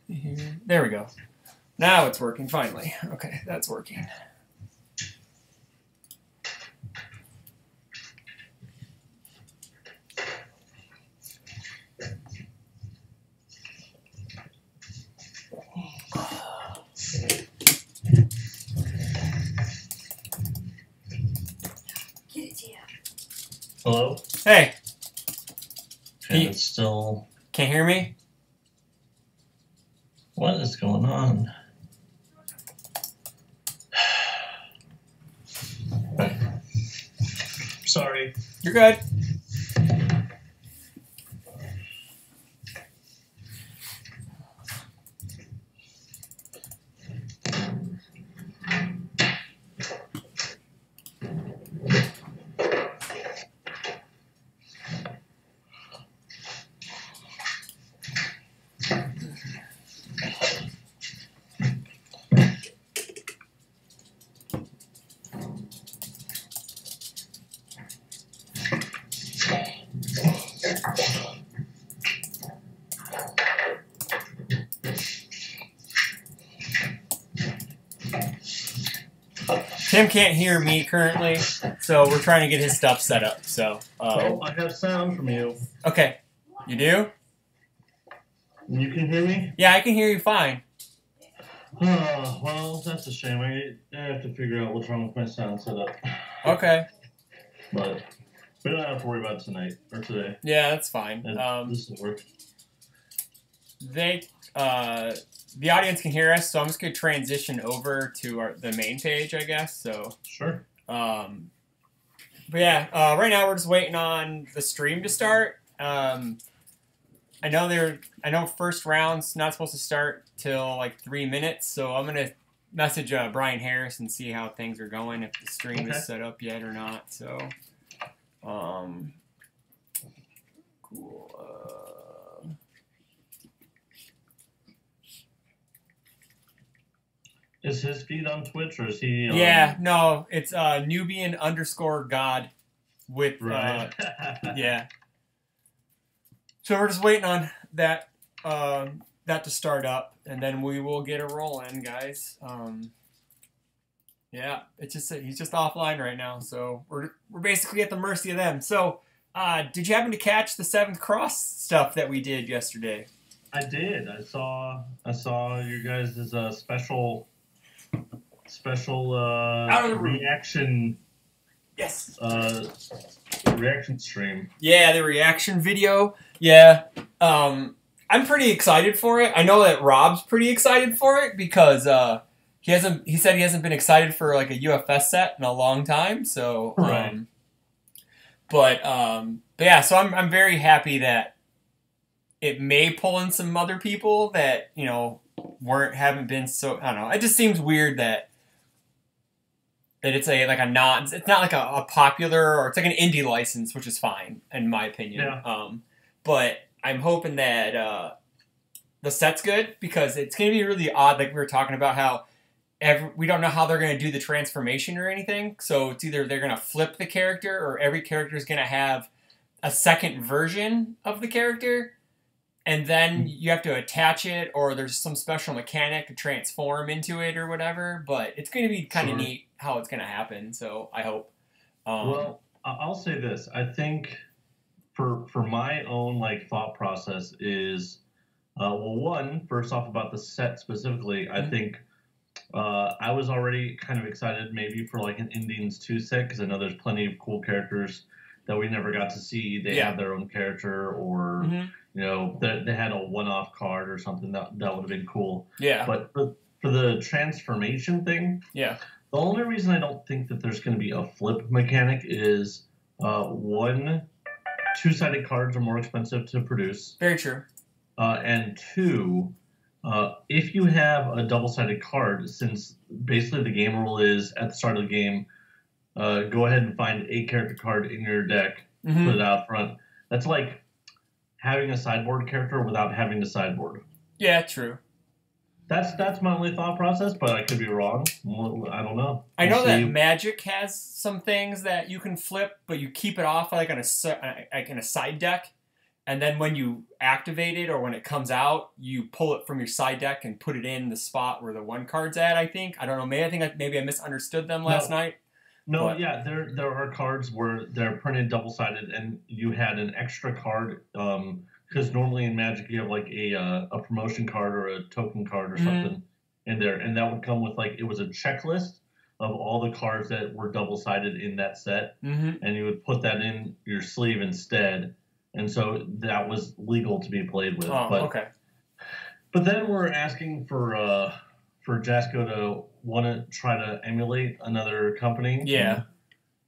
Here. There we go. Now it's working, finally. Okay, that's working. Hello? Hey. And it's still... Can't hear me? What is going on? Sorry. You're good. Tim can't hear me currently, so we're trying to get his stuff set up. So, well, I have sound from you. Okay. You do? You can hear me? Yeah, I can hear you fine. Oh, well, that's a shame. I have to figure out what's wrong with my sound setup. Okay. But we don't have to worry about it tonight or today. Yeah, that's fine. This will work. The audience can hear us, so I'm just going to transition over to the main page, I guess. So sure. But yeah, right now we're just waiting on the stream to start. I know first round's not supposed to start till like 3 minutes, so I'm gonna message Brian Harris and see how things are going, if the stream is set up yet or not. So, cool. Is his feed on Twitch or is he on... Yeah, no, it's Nubian_God with right. yeah. So we're just waiting on that that to start up, and then we will get a roll in, guys. Yeah, it's just he's just offline right now, so we're basically at the mercy of them. So, did you happen to catch the 7th Cross stuff that we did yesterday? I did. I saw you guys' special reaction. Yes. Reaction stream. Yeah, the reaction video. Yeah. I'm pretty excited for it. I know that Rob's pretty excited for it because he said he hasn't been excited for like a UFS set in a long time. So right. But yeah, so I'm very happy that it may pull in some other people that, you know, haven't been so, I don't know. It just seems weird that it's it's not like a popular, or it's like an indie license, which is fine in my opinion. Yeah. But I'm hoping that the set's good, because it's going to be really odd. Like we were talking about how we don't know how they're going to do the transformation or anything. So it's either they're going to flip the character, or every character is going to have a second version of the character. And then you have to attach it, or there's some special mechanic to transform into it or whatever. But it's going to be kind of neat how it's going to happen. So I hope. Well, I'll say this. I think for my own thought process is, one, first off about the set specifically, I think I was already kind of excited maybe for like an Indians 2 set, because I know there's plenty of cool characters that we never got to see. They have their own character, or you know, they had a one-off card or something that would have been cool. Yeah. But for the transformation thing, the only reason I don't think that there's going to be a flip mechanic is one, two-sided cards are more expensive to produce. Very true. And two, if you have a double-sided card, since basically the game rule is at the start of the game, go ahead and find a character card in your deck, put it out front. That's like having a sideboard character without having the sideboard. Yeah, true. That's my only thought process, but I could be wrong. I don't know. I know that Magic has some things that you can flip, but you keep it off like in a side deck, and then when you activate it or when it comes out, you pull it from your side deck and put it in the spot where the 1 card's at. I think I don't know. Maybe I misunderstood them last night. No, yeah, there are cards where they're printed double-sided, and you had an extra card. Because normally in Magic you have like a promotion card or a token card or something in there, and that would come with like it was a checklist of all the cards that were double-sided in that set, and you would put that in your sleeve instead, and so that was legal to be played with. Oh, but, okay. But then we're asking for Jasco to want to try to emulate another company. Yeah.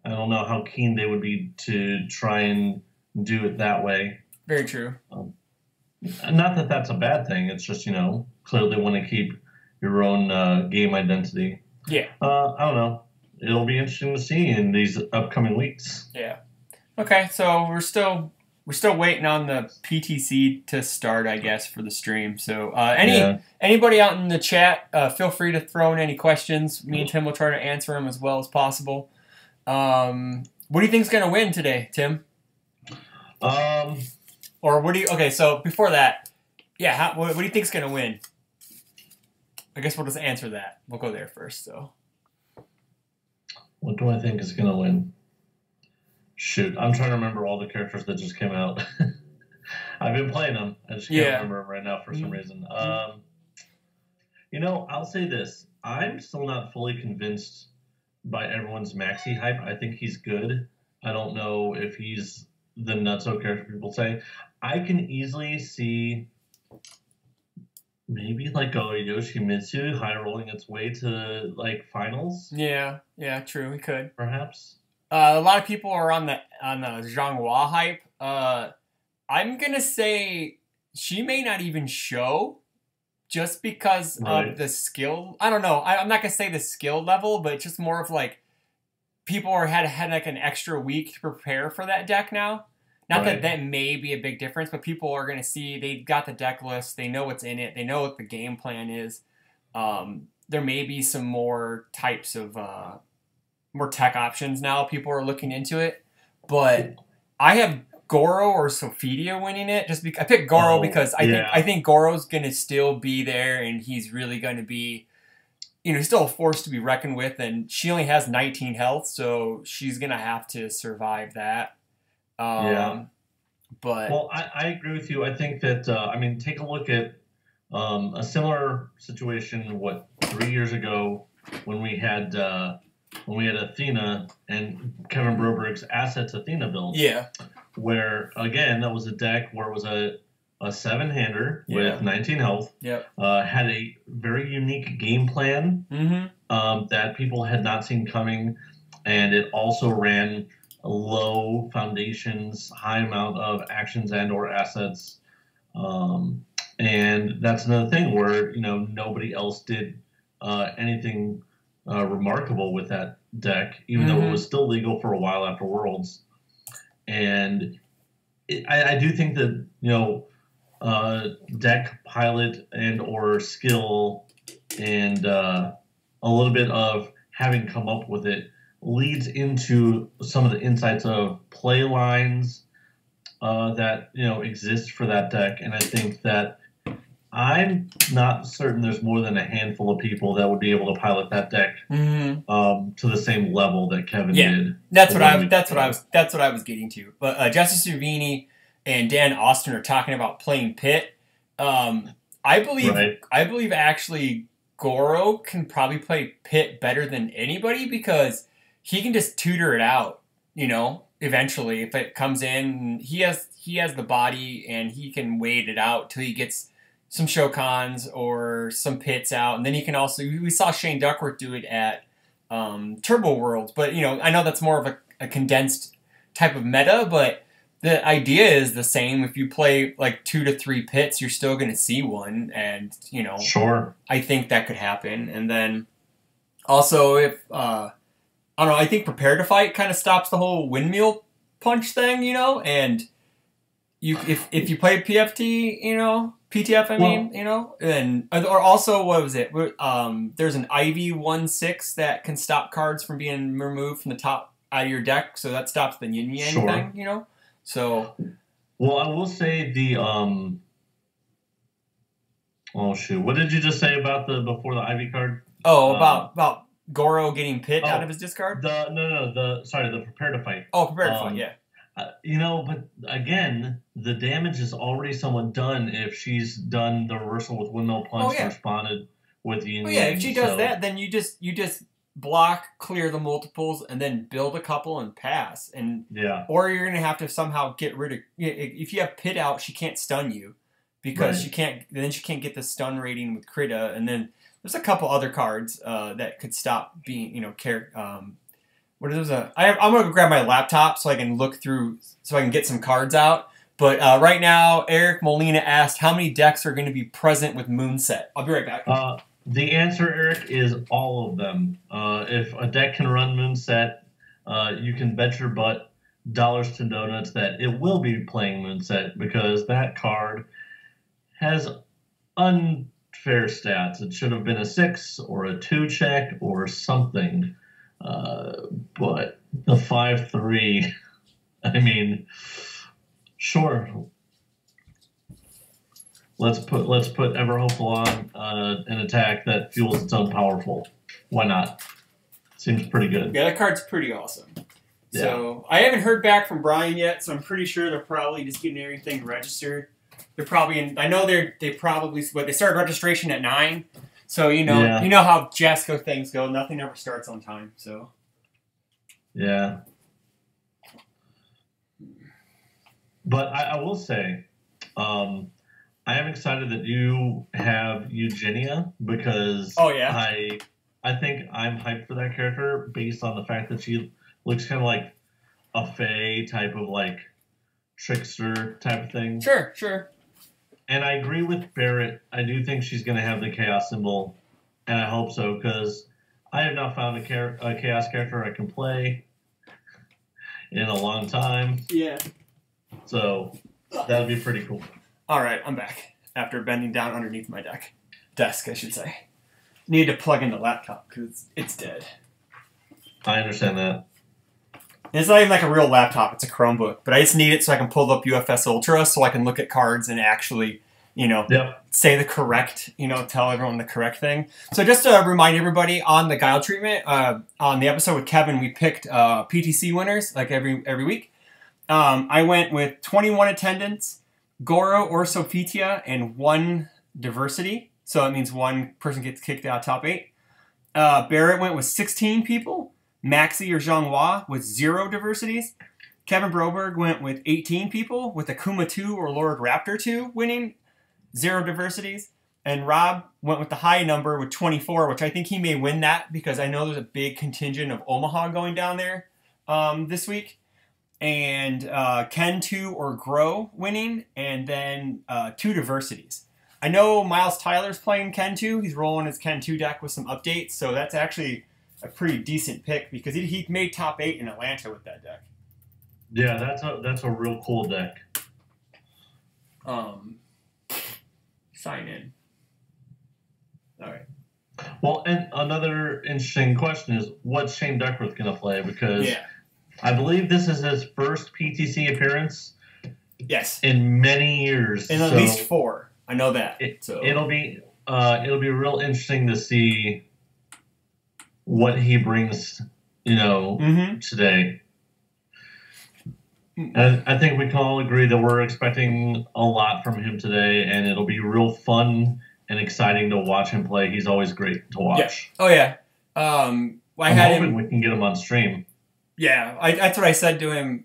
I don't know how keen they would be to try and do it that way. Very true. Not that that's a bad thing. It's just, clearly want to keep your own game identity. Yeah. I don't know. It'll be interesting to see in these upcoming weeks. Yeah. Okay, so we're still waiting on the PTC to start, I guess, for the stream. So anybody out in the chat, feel free to throw in any questions. Me and Tim will try to answer them as well as possible. What do you think's going to win today, Tim? Or what do you? Okay, so before that, yeah, what do you think's going to win? I guess we'll just answer that. We'll go there first, so. What do I think is going to win? Shoot, I'm trying to remember all the characters that just came out. I've been playing them. I just can't remember them right now for some reason. I'll say this. I'm still not fully convinced by everyone's Maxi hype. I think he's good. I don't know if he's the nutso character people say. I can easily see maybe like a Yoshimitsu high rolling its way to like finals. Yeah, true. We could perhaps. A lot of people are on the Zhanghua hype. I'm gonna say she may not even show, just because of the skill. I don't know. I'm not gonna say the skill level, but it's just more of like people had like an extra week to prepare for that deck now. Not that may be a big difference, but people are gonna see they got the deck list. They know what's in it. They know what the game plan is. There may be some more types of more tech options now. People are looking into it, but I have Goro or Sophidia winning it. I picked Goro because I think Goro's gonna still be there, and he's really gonna be, he's still a force to be reckoned with, and she only has 19 health, so she's gonna have to survive that. But I agree with you. I think that take a look at a similar situation 3 years ago when we had Athena and Kevin Broberg's Assets Athena build. Yeah. Where again that was a deck where it was a 7-hander with 19 health. Yep. Had a very unique game plan that people had not seen coming, and it also ran low foundations, high amount of actions and or assets, and that's another thing where nobody else did anything remarkable with that deck, even though it was still legal for a while after Worlds. And I do think that deck pilot and or skill and a little bit of having come up with it leads into some of the insights of play lines that exist for that deck. And I think that I'm not certain there's more than a handful of people that would be able to pilot that deck to the same level that Kevin did. That's what I was getting to. But Justice Cervini and Dan Austin are talking about playing Pit. I believe actually Goro can probably play Pit better than anybody because he can just tutor it out, eventually if it comes in. He has the body and he can wait it out till he gets some Shokans or some Pits out. And then he can also, we saw Shane Duckworth do it at Turbo Worlds, but I know that's more of a condensed type of meta, but the idea is the same. If you play like 2 to 3 Pits, you're still going to see one, and sure, I think that could happen. And then also if I don't know, I think Prepare to Fight kind of stops the whole windmill punch thing, and if you play PFT, PTF, and or also, what was it? There's an Ivy 1/6 that can stop cards from being removed from the top out of your deck, so that stops the yin yang thing, So Well, I will say the oh shoot, what did you just say about the before the Ivy card? Oh, Um, about Goro getting pit out of oh, his discard. the no, the sorry, the prepare to fight. Oh, prepare to fight. Um, Yeah. you know, but again, the damage is already somewhat done if she's done the reversal with windmill Oh punch and yeah. responded with yin Oh yeah. If yang. she does So that, then you just block, clear the multiples, and then build a couple and pass. And yeah, or you're gonna have to somehow get rid of. If you have pit out, she can't stun you because right. she can't. Then she can't get the stun rating with Krita, and then there's a couple other cards that could stop being what is those? I'm gonna go grab my laptop so I can look through, so I can get some cards out. But right now, Eric Molina asked how many decks are going to be present with Moonset. I'll be right back. The answer, Eric, is all of them. If a deck can run Moonset, you can bet your butt dollars to donuts that it will be playing Moonset because that card has unfair stats. It should have been a 6 or a 2 check or something. But the 5/3, I mean, sure. Let's put Ever Hopeful on an attack that fuels its own powerful. Why not? Seems pretty good. Yeah, that card's pretty awesome. Yeah. So I haven't heard back from Brian yet, so I'm pretty sure they're probably just getting everything registered. They're probably in. I know they probably, but they started registration at 9. So you know how Jasco things go. Nothing ever starts on time. So yeah. But I will say, I am excited that you have Eugenia because I think I'm hyped for that character based on the fact that she looks kind of like a fae type of like trickster type of thing. Sure. And I agree with Barrett. I do think she's going to have the chaos symbol, and I hope so because I have not found a chaos character I can play in a long time. Yeah. So that would be pretty cool. All right, I'm back after bending down underneath my desk, I should say. Need to plug in the laptop because it's dead. I understand that. It's not even like a real laptop; it's a Chromebook. But I just need it so I can pull up UFS Ultra, so I can look at cards and actually, say the correct, tell everyone the correct thing. So just to remind everybody on the Guile treatment, on the episode with Kevin, we picked PTC winners like every week. I went with 21 attendance, Goro or Sophitia, and 1 diversity. So that means 1 person gets kicked out of top 8. Barrett went with 16 people. Maxi or Zhonghua with 0 diversities. Kevin Broberg went with 18 people, with Akuma 2 or Lord Raptor 2 winning 0 diversities. And Rob went with the high number with 24, which I think he may win that because I know there's a big contingent of Omaha going down there this week. And Ken 2 or Grow winning, and then 2 diversities. I know Miles Tyler's playing Ken 2. He's rolling his Ken 2 deck with some updates, so that's actually a pretty decent pick because he made top 8 in Atlanta with that deck. Yeah, that's a real cool deck. Sign in. All right. Well, and another interesting question is what's Shane Duckworth going to play? Because I believe this is his first PTC appearance. Yes. In many years. In at least 4. I know that. It'll be real interesting to see what he brings, today. And I think we can all agree that we're expecting a lot from him today, and it'll be real fun and exciting to watch him play. He's always great to watch. Yeah. Oh, yeah. I'm hoping we can get him on stream. Yeah, that's what I said to him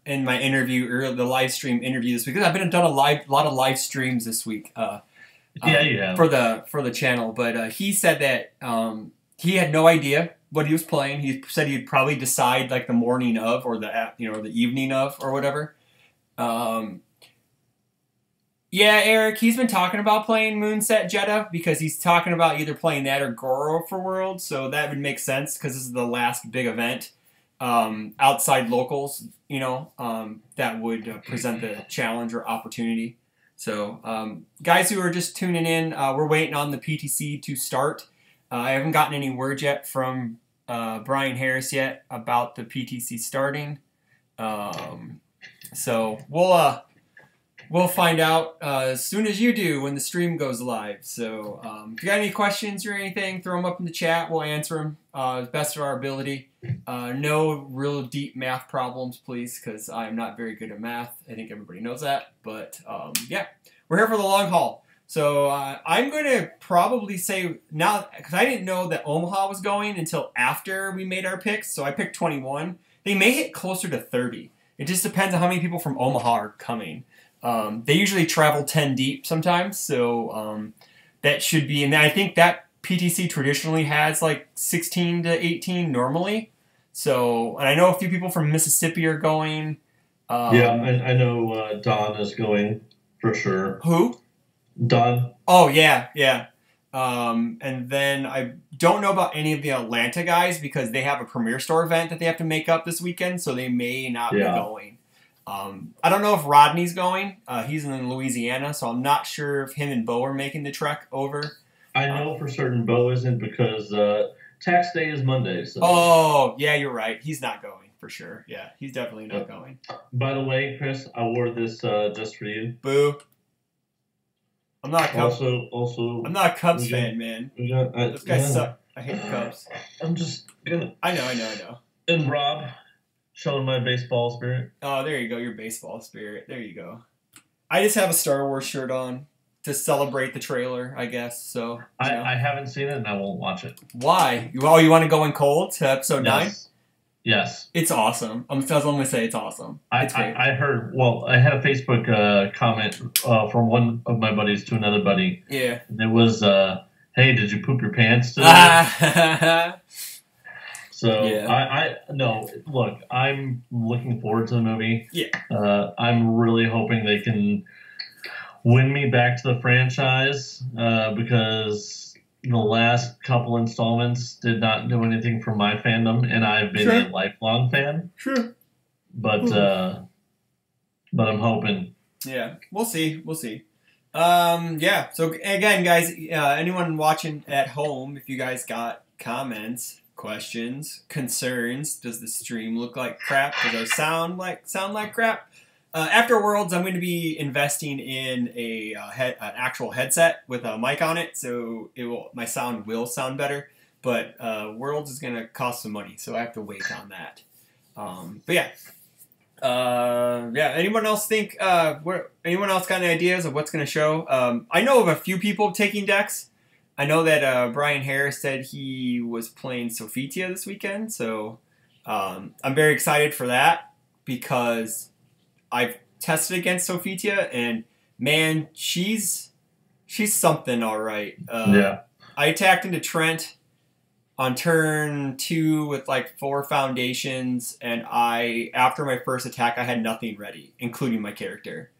in my interview, or the live stream interview this week. Because I've done a lot of live streams this week. For the channel, but he said that he had no idea what he was playing. He said he'd probably decide like the morning of, or the evening of, or whatever. Yeah, Eric, he's been talking about playing Moonset Jeddah because he's talking about either playing that or Goro for Worlds. So that would make sense because this is the last big event. Outside locals, that would present the challenge or opportunity. So, guys who are just tuning in, we're waiting on the PTC to start. I haven't gotten any word yet from Brian Harris yet about the PTC starting. So we'll We'll find out as soon as you do when the stream goes live. So if you got any questions or anything, throw them up in the chat. We'll answer them as best of our ability. No real deep math problems, please, because I am not very good at math. I think everybody knows that. But yeah, we're here for the long haul. So I'm going to probably say now, because I didn't know that Omaha was going until after we made our picks. So I picked 21. They may hit closer to 30. It just depends on how many people from Omaha are coming. They usually travel 10 deep sometimes, so that should be, and I think that PTC traditionally has like 16 to 18 normally. So, and I know a few people from Mississippi are going. Yeah, I know Don is going for sure. Who? Don. Oh, yeah, yeah. And then I don't know about any of the Atlanta guys because they have a Premier Store event that they have to make up this weekend, so they may not be going. I don't know if Rodney's going. He's in Louisiana, so I'm not sure if him and Bo are making the trek over. I know for certain Bo isn't because tax day is Monday. So. Oh, yeah, you're right. He's not going for sure. Yeah, he's definitely not going. By the way, Chris, I wore this just for you. Boo. I'm not a Cubs. Also, I'm not a Cubs fan, man. Those guys suck. I hate the Cubs. I'm just gonna. I know. And Rob, showing my baseball spirit. Oh, there you go. Your baseball spirit. There you go. I just have a Star Wars shirt on to celebrate the trailer, I guess. So I haven't seen it and I won't watch it. Why? You want to go in cold to episode 9? Yes. It's awesome. That's what I'm going to say. It's awesome. It's great. I heard, well, I had a Facebook comment from one of my buddies to another buddy. Yeah. And it was, hey, did you poop your pants today? So, yeah. No, look, I'm looking forward to the movie. Yeah. I'm really hoping they can win me back to the franchise because the last couple installments did not do anything for my fandom, and I've been a lifelong fan. Sure. But I'm hoping. Yeah, we'll see. Yeah. So again, guys, anyone watching at home, if you guys got comments, questions, concerns, does the stream look like crap? Does our sound like crap? After Worlds, I'm going to be investing in an actual headset with a mic on it, so my sound will sound better. But Worlds is going to cost some money, so I have to wait on that. But yeah. Anyone else think? Anyone else got any ideas of what's going to show? I know of a few people taking decks. I know that Brian Harris said he was playing Sophitia this weekend, so I'm very excited for that because I've tested against Sophitia, and man, she's something, all right. Yeah. I attacked into Trent on turn 2 with like 4 foundations, and after my first attack, I had nothing ready, including my character.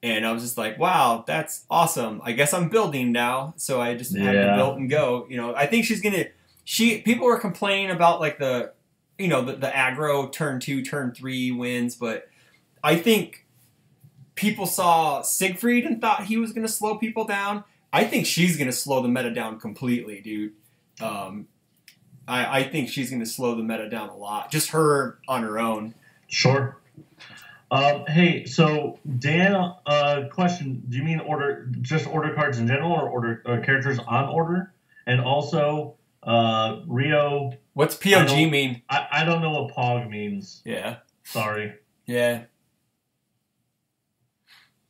And I was just like, wow, that's awesome. I guess I'm building now, so I just had to build and go. I think she's gonna. People were complaining about like the aggro turn 2, turn 3 wins, but I think people saw Siegfried and thought he was going to slow people down. I think she's going to slow the meta down completely, dude. I think she's going to slow the meta down a lot. Just her on her own. Sure. Hey, so Dan, question: do you mean order cards in general, or order characters on order? And also, Rio. What's POG mean? I don't know what POG means. Yeah. Sorry. Yeah.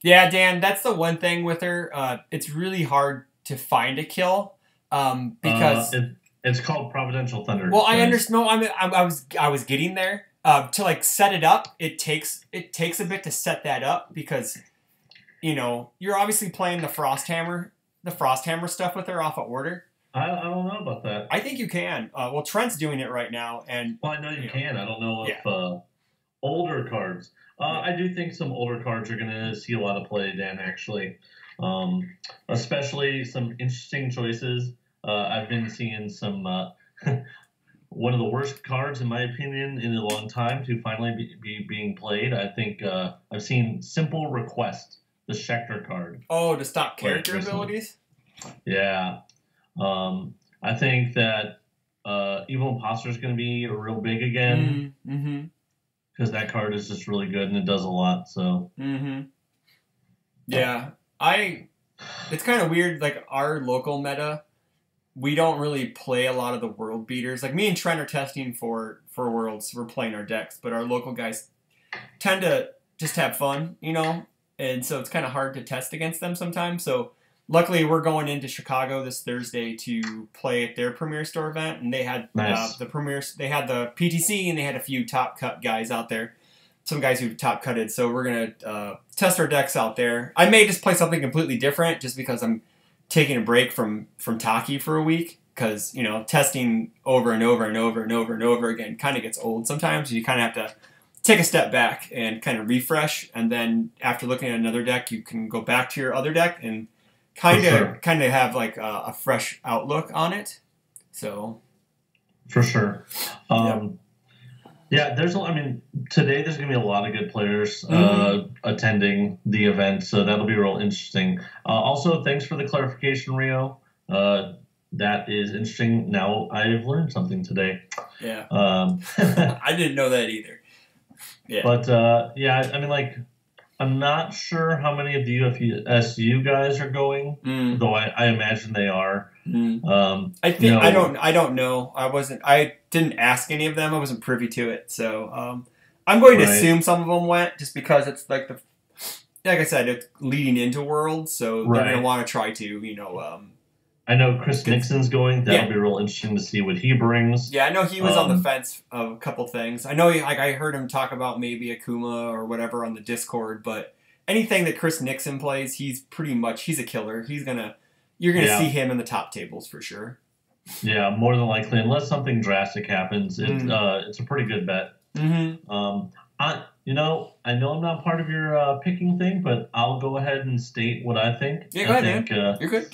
Yeah, Dan, that's the one thing with her. It's really hard to find a kill because it's called Providential Thunder. Well, I understand. No, I was getting there. To like set it up, it takes a bit to set that up because you're obviously playing the Frosthammer stuff with her off of order. I don't know about that. I think you can. Well, Trent's doing it right now, and I know you can. I don't know if older cards. I do think some older cards are going to see a lot of play, Dan, actually. Especially some interesting choices. I've been seeing some one of the worst cards, in my opinion, in a long time to finally be being played. I think I've seen Simple Request, the Schecter card. Oh, to stop character abilities? Yeah. I think that Evil Imposter is going to be real big again. Mm-hmm. Because that card is just really good and it does a lot. So, Yeah, it's kind of weird. Like our local meta, we don't really play a lot of the world beaters. Like me and Trent are testing for worlds. We're playing our decks, but our local guys tend to just have fun, and so it's kind of hard to test against them sometimes. So luckily, we're going into Chicago this Thursday to play at their Premier Store event, and they had Nice. they had the PTC, and they had a few top cut guys out there, some guys who top cutted. So we're gonna test our decks out there. I may just play something completely different, just because I'm taking a break from Taki for a week, because testing over and over and over and over and over again kind of gets old sometimes. You kind of have to take a step back and kind of refresh, and then after looking at another deck, you can go back to your other deck and kind of have like a fresh outlook on it. So for sure. Yeah, today there's gonna be a lot of good players attending the event, so that'll be real interesting. Also, thanks for the clarification, Rio. That is interesting. Now I've learned something today. Yeah. I didn't know that either. Yeah. But I'm not sure how many of the UFSU guys are going, though I imagine they are. I think I don't know. I didn't ask any of them. I wasn't privy to it, so I'm going to assume some of them went, just because it's like I said, it's leading into Worlds, so they're going to want to try to I know Chris Nixon's going. That'll be real interesting to see what he brings. Yeah, I know he was on the fence of a couple things. I know I heard him talk about maybe Akuma or whatever on the Discord, but anything that Chris Nixon plays, he's a killer. You're gonna see him in the top tables for sure. Yeah, more than likely, unless something drastic happens, it's a pretty good bet. I know I'm not part of your picking thing, but I'll go ahead and state what I think. Yeah, go ahead, man. You're good.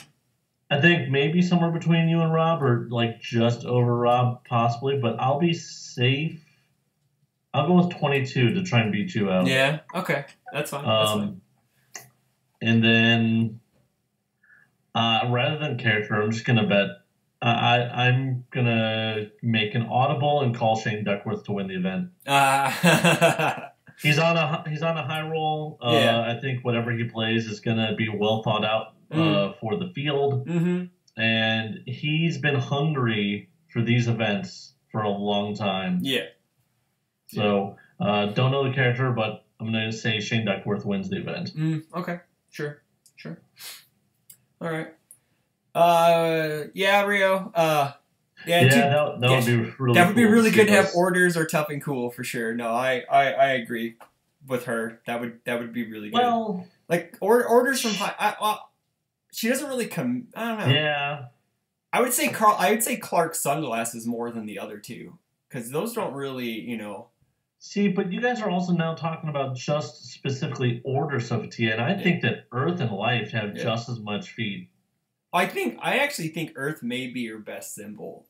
I think maybe somewhere between you and Rob, or like just over Rob, possibly. But I'll be safe. I'll go with 22 to try and beat you out. Yeah. Okay. That's fine. And then, rather than character, I'm just gonna bet. I'm gonna make an audible and call Shane Duckworth to win the event. He's on a high roll. I think whatever he plays is gonna be well thought out. For the field, and he's been hungry for these events for a long time. Yeah. So don't know the character, but I'm going to say Shane Duckworth wins the event. Okay. Sure. All right. Yeah, Rio. That would be really. That would be really good to have orders or tough and cool for sure. No, I agree with her. That would be really good. Well, like orders from high. She doesn't really come. I don't know. Yeah. I would say Clark's sunglasses more than the other two, because those don't really, See, but you guys are also now talking about just specifically order stuff at TA, and I think that Earth and Life have just as much feet. I actually think Earth may be your best symbol.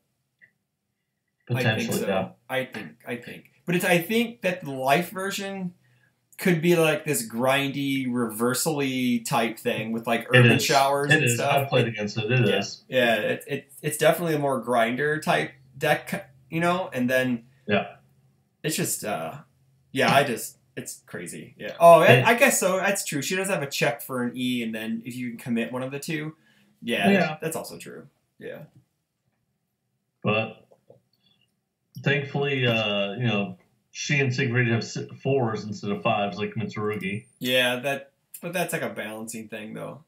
Potentially, yeah. I think. But I think that the Life version could be like this grindy, reversally type thing with like urban showers and stuff. I've played against it. It is. Yeah, it's definitely a more grinder type deck, and then it's just it's crazy. Yeah. Oh, I guess so. That's true. She does have a check for an E, and then if you can commit one of the two, that's also true. Yeah. But thankfully, she and Siegfried have 4s instead of 5s like Mitsurugi. Yeah, but that's like a balancing thing, though.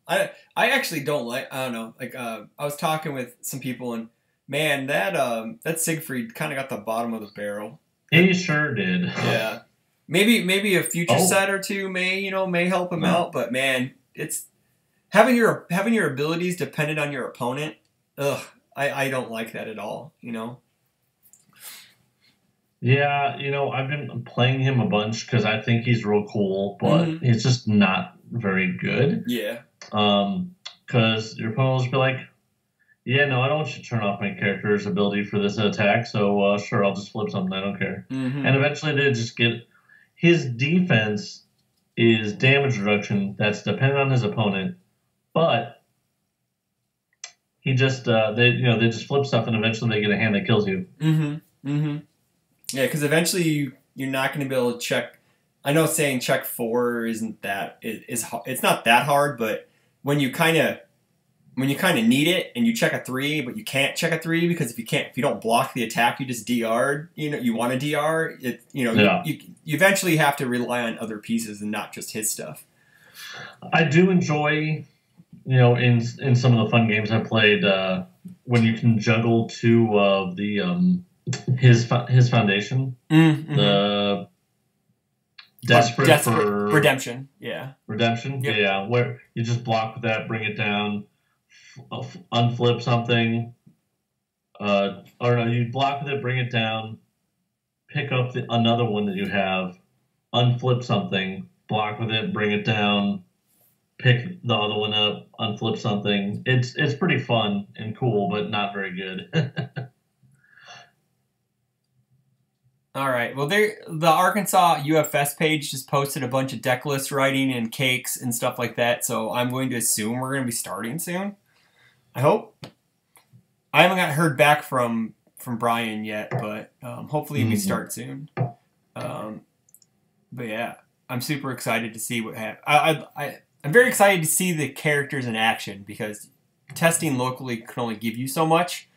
I actually don't like. I don't know. Like I was talking with some people, and man, that Siegfried kind of got the bottom of the barrel. He sure did. Yeah, maybe a future set or two may help him out, but man, it's having your abilities dependent on your opponent. Ugh, I don't like that at all. Yeah, I've been playing him a bunch because I think he's real cool, but he's just not very good. Yeah. Because your opponent will just be like, yeah, no, I don't want you to turn off my character's ability for this attack, so sure, I'll just flip something, I don't care. And eventually they just get... His defense is damage reduction that's dependent on his opponent, but he just... they just flip stuff, and eventually they get a hand that kills you. Yeah, because eventually you're not going to be able to check I know saying check 4 isn't that it's not that hard, but when you kind of need it and you check a 3, but you can't check a 3 because if you don't block the attack, you just DR. You want to DR. You eventually have to rely on other pieces and not just his stuff. I do enjoy, in some of the fun games I played, when you can juggle 2 of the his foundation, the Desperate for Redemption. Yeah. Redemption. Yep. Yeah, where you just block with that, bring it down, unflip something. Or no, you block with it, bring it down, pick up another one that you have, unflip something, block with it, bring it down, pick the other one up, unflip something. It's pretty fun and cool, but not very good. All right. Well, the Arkansas UFS page just posted a bunch of deck list writing and cakes and stuff like that. So I'm going to assume we're going to be starting soon. I hope. I haven't heard back from Brian yet, but hopefully we start soon. But yeah, I'm super excited to see what happens. I'm very excited to see the characters in action because testing locally can only give you so much,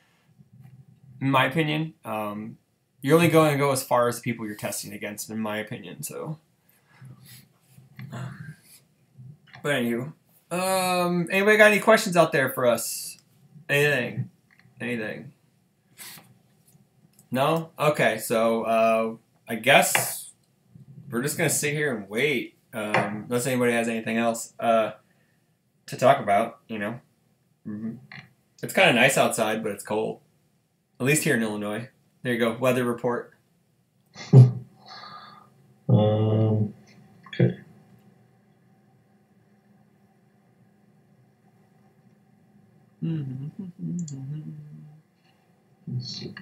in my opinion. You're only going to go as far as the people you're testing against, in my opinion. So, but anywho, anybody got any questions out there for us? Anything? No? Okay, so I guess we're just gonna sit here and wait, unless anybody has anything else to talk about. It's kind of nice outside, but it's cold. At least here in Illinois. There you go. Weather report. Okay. Let's see.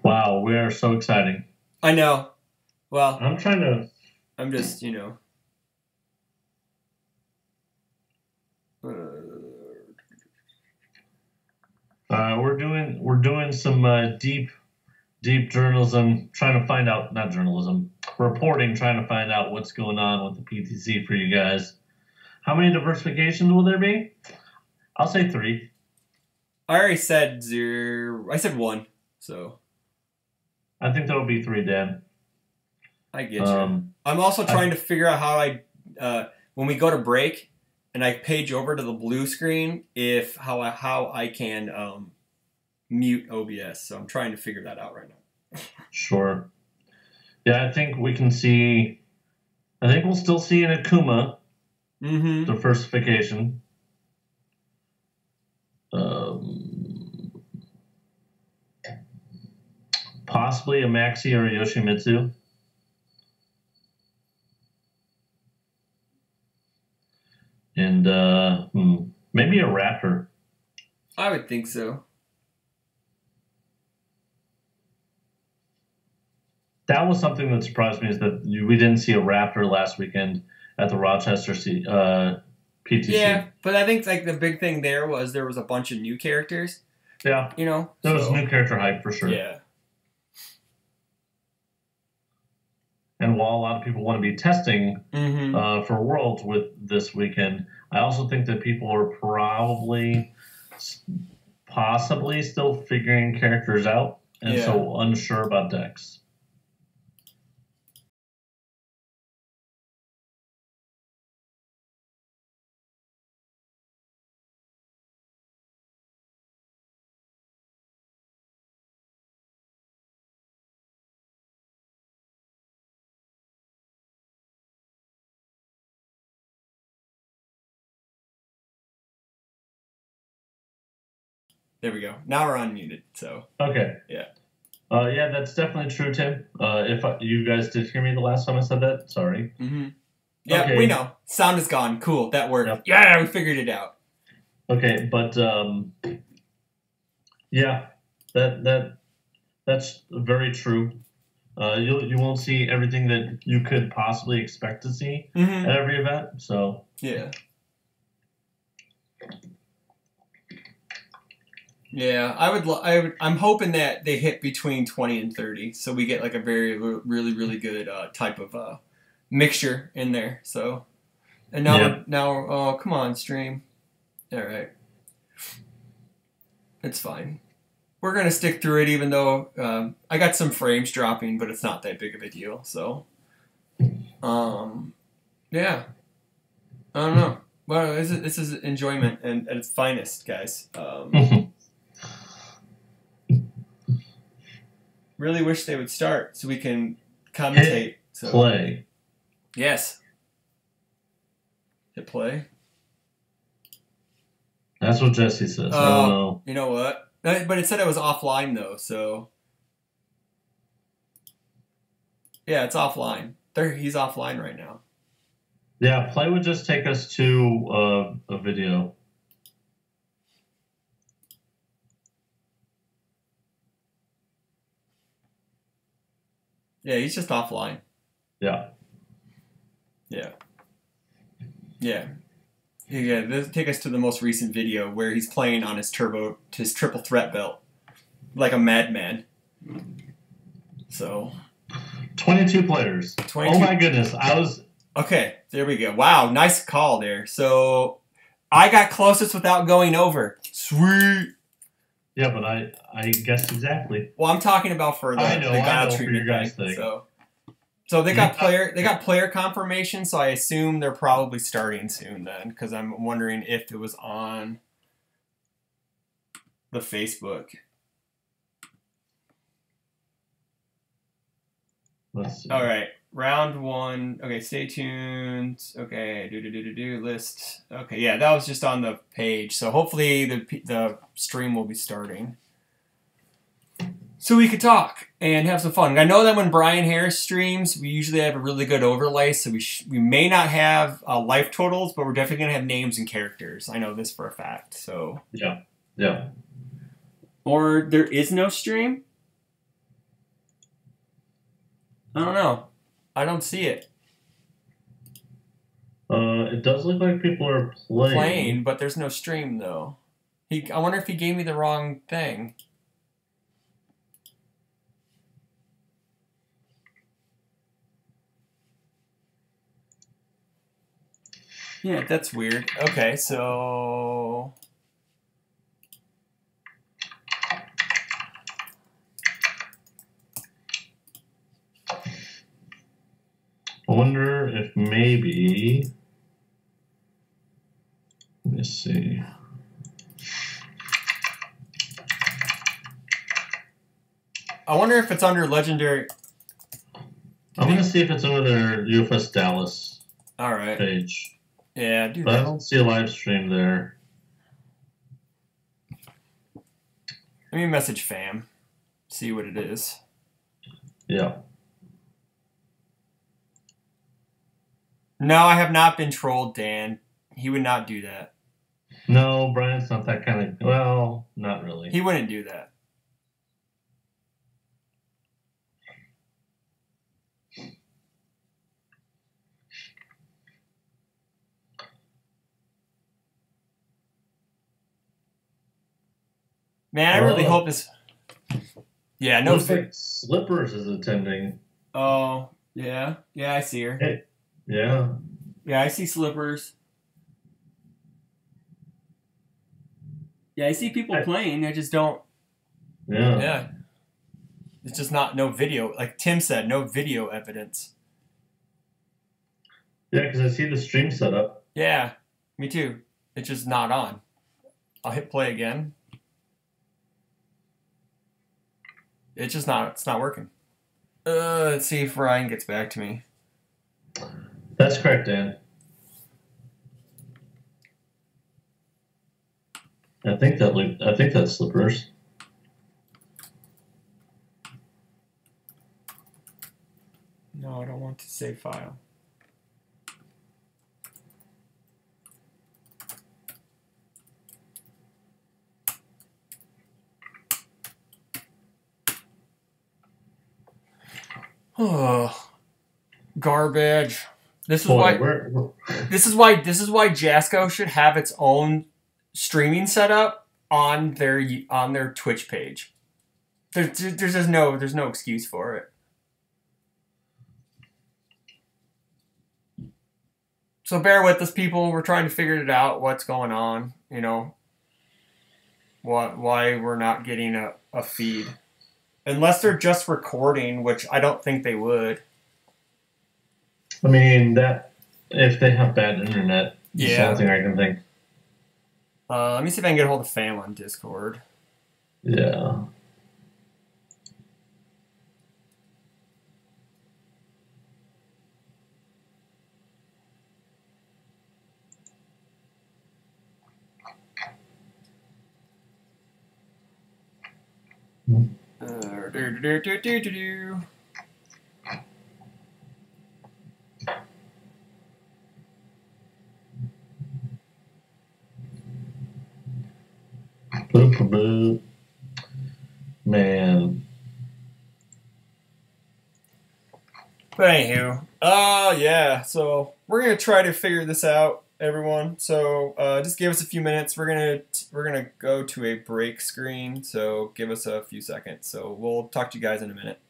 Wow, we are so exciting. I know. Well, I'm just, we're doing some deep journalism, trying to find out, not journalism, reporting, trying to find out what's going on with the PTC for you guys. How many diversifications will there be? I'll say 3. I already said 0. I said 1. So I think there'll be 3, Dan. I get you. I'm also trying to figure out how when we go to break and I page over to the blue screen, how I can mute OBS. So I'm trying to figure that out right now. Sure. Yeah, I think we'll still see an Akuma diversification. Possibly a Maxi or a Yoshimitsu. And maybe a Raptor. I would think so. That was something that surprised me, is that we didn't see a Raptor last weekend at the Rochester PTC. Yeah, but I think the big thing there was a bunch of new characters. Yeah. There was new character hype for sure. Yeah. And while a lot of people want to be testing for Worlds with this weekend, I also think that people are possibly still figuring characters out, and so unsure about decks. There we go. Now we're unmuted. So okay. Yeah. Yeah, that's definitely true, Tim. If you guys did hear me the last time I said that, sorry. Yeah, okay. We know. Sound is gone. Cool. That worked. Yep. Yeah, we figured it out. Okay, but yeah, that's very true. You won't see everything that you could possibly expect to see at every event. So yeah. Yeah, I'm hoping that they hit between 20 and 30, so we get like a really good type of mixture in there. So, and oh, come on, stream. All right, it's fine. We're gonna stick through it, even though I got some frames dropping, but it's not that big of a deal. So, yeah, I don't know. Well, this is enjoyment and at its finest, guys. Really wish they would start so we can commentate. So. Play. Yes. Hit play. That's what Jesse says. I don't know. You know what? But it said it was offline though, so yeah, it's offline. He's offline right now. Yeah, play would just take us to a video. Yeah, he's just offline. Yeah. Yeah. Yeah. Yeah, this take us to the most recent video where he's playing on his triple threat belt. Like a madman. So 22 players. 22. Oh my goodness. Okay, there we go. Wow, nice call there. So I got closest without going over. Sweet. Yeah, but I guessed exactly. Well, I'm talking about for the guile treatment thing. So they got player confirmation, so I assume they're probably starting soon then, because I'm wondering if it was on the Facebook. Let's see. All right, round 1. Okay, stay tuned. Okay, list. Okay, yeah, that was just on the page. So hopefully the stream will be starting, so we could talk and have some fun. I know that when Brian Harris streams, we usually have a really good overlay, so we may not have life totals, but we're definitely gonna have names and characters. I know this for a fact. So yeah. Or there is no stream. I don't know. I don't see it. It does look like people are playing, but there's no stream though. I wonder if he gave me the wrong thing. Yeah, that's weird. Okay, so I wonder if maybe. Let me see. I wonder if it's under legendary. I'm gonna see if it's under their UFS Dallas page. Yeah, but I don't see a live stream there. Let me message fam. See what it is. Yeah. No, I have not been trolled, Dan. He would not do that. No, Brian's not that kind of... Well, not really. He wouldn't do that. Man, I really hope this... Yeah, no... Looks like Slippers is attending. Oh, yeah. Yeah, I see her. Hey. Yeah. Yeah, I see Slippers. Yeah, I see people playing. I just don't... Yeah. Yeah. It's just no video. Like Tim said, no video evidence. Yeah, because I see the stream set up. Yeah, me too. It's just not on. I'll hit play again. It's just not. It's not working. Let's see if Ryan gets back to me. That's correct, Dan. I think that's Slippers. No, I don't want to save file. Oh, garbage. This is why Jasco should have its own streaming setup on their Twitch page. There's no excuse for it. So bear with us, people. We're trying to figure it out. What's going on? You know, why we're not getting a feed, unless they're just recording, which I don't think they would. I mean, that if they have bad internet, that's the only thing I can think. Let me see if I can get a hold of Fam on Discord. Yeah. Boop, boop, boop. Man. But anywho, yeah. So we're gonna try to figure this out, everyone. So just give us a few minutes. We're gonna go to a break screen. So give us a few seconds. So we'll talk to you guys in a minute.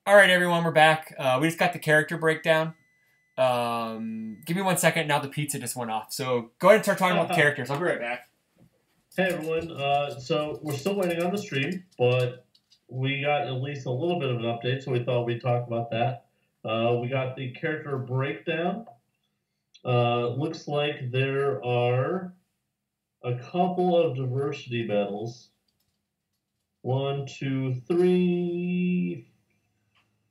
All right, everyone, we're back. We just got the character breakdown. Give me 1 second. Now the pizza just went off. So go ahead and start talking about the characters. I'll be right back. Hey, everyone. So we're still waiting on the stream, but we got at least a little bit of an update, so we thought we'd talk about that. We got the character breakdown. Looks like there are a couple of diversity battles. 1, 2, 3,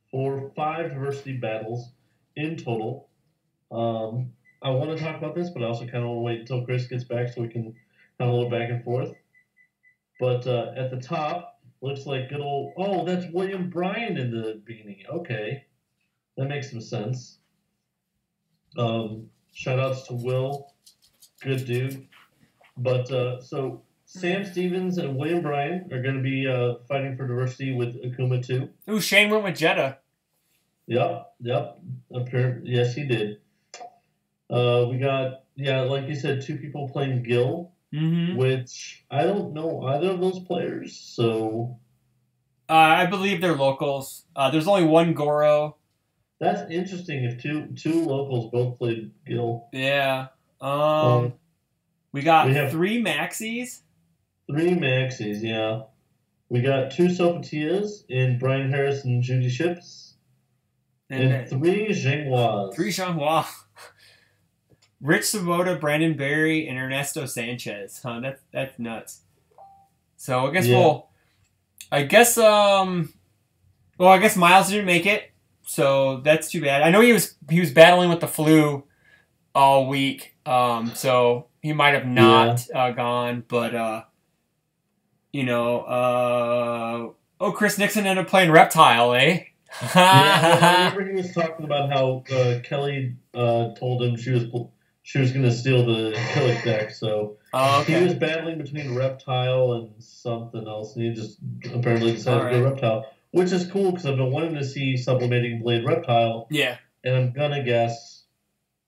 4, 5 diversity battles in total. I want to talk about this, but I also kind of want to wait until Chris gets back so we can have a little back and forth. But at the top, looks like good old... Oh, that's William Bryan in the beginning. Okay. That makes some sense. Shout-outs to Will. Good dude. But so Sam Stevens and William Bryan are going to be fighting for diversity with Akuma too. Ooh, Shane went with Jeddah. Yep. Apparently, yes, he did. We got, like you said, 2 people playing Gil, which I don't know either of those players, so... I believe they're locals. There's only one Goro. That's interesting if two locals both played Gil. Yeah. We have 3 Maxis. 3 Maxis, yeah. We got 2 Sopatias in Brian Harris and Judy Ships. And 3 Zhenghuas. 3 Zhenghua. Rich Sabota, Brandon Berry, and Ernesto Sanchez. Huh, that's nuts. So I guess Miles didn't make it, so that's too bad. I know he was battling with the flu all week, so he might have not gone, but Chris Nixon ended up playing Reptile, eh? I remember he was talking about how Kelly told him she was going to steal the Killick deck, so he was battling between Reptile and something else, and he just apparently decided to go Reptile, which is cool because I've been wanting to see Sublimating Blade Reptile. Yeah. And I'm going to guess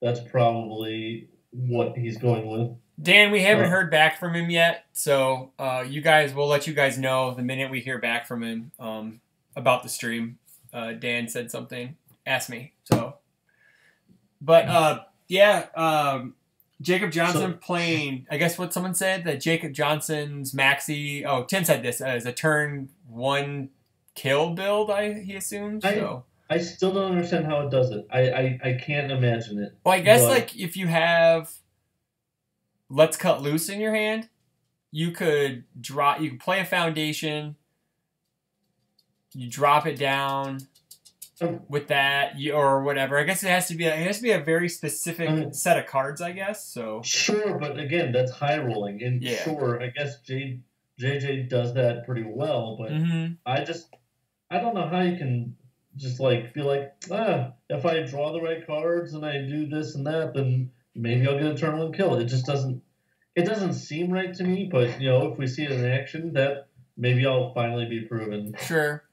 that's probably what he's going with. Dan, we haven't heard back from him yet, so we'll let you guys know the minute we hear back from him about the stream. Dan said something, asked me, so. But, Jacob Johnson playing, I guess what someone said, that Jacob Johnson's Maxi, Tim said this, as a turn 1 kill build, he assumed, so. I still don't understand how it does it. I can't imagine it. Well, I guess, if you have Let's Cut Loose in your hand, you could play a foundation, you drop it down with that, or whatever. I guess it has to be a very specific set of cards, I guess. So sure, but again, that's high rolling, and sure, I guess JJ does that pretty well. But I don't know how you can just feel like if I draw the right cards and I do this and that, then maybe I'll get a turn 1 kill. It just doesn't. It doesn't seem right to me. But if we see it in action, that maybe I'll finally be proven. Sure.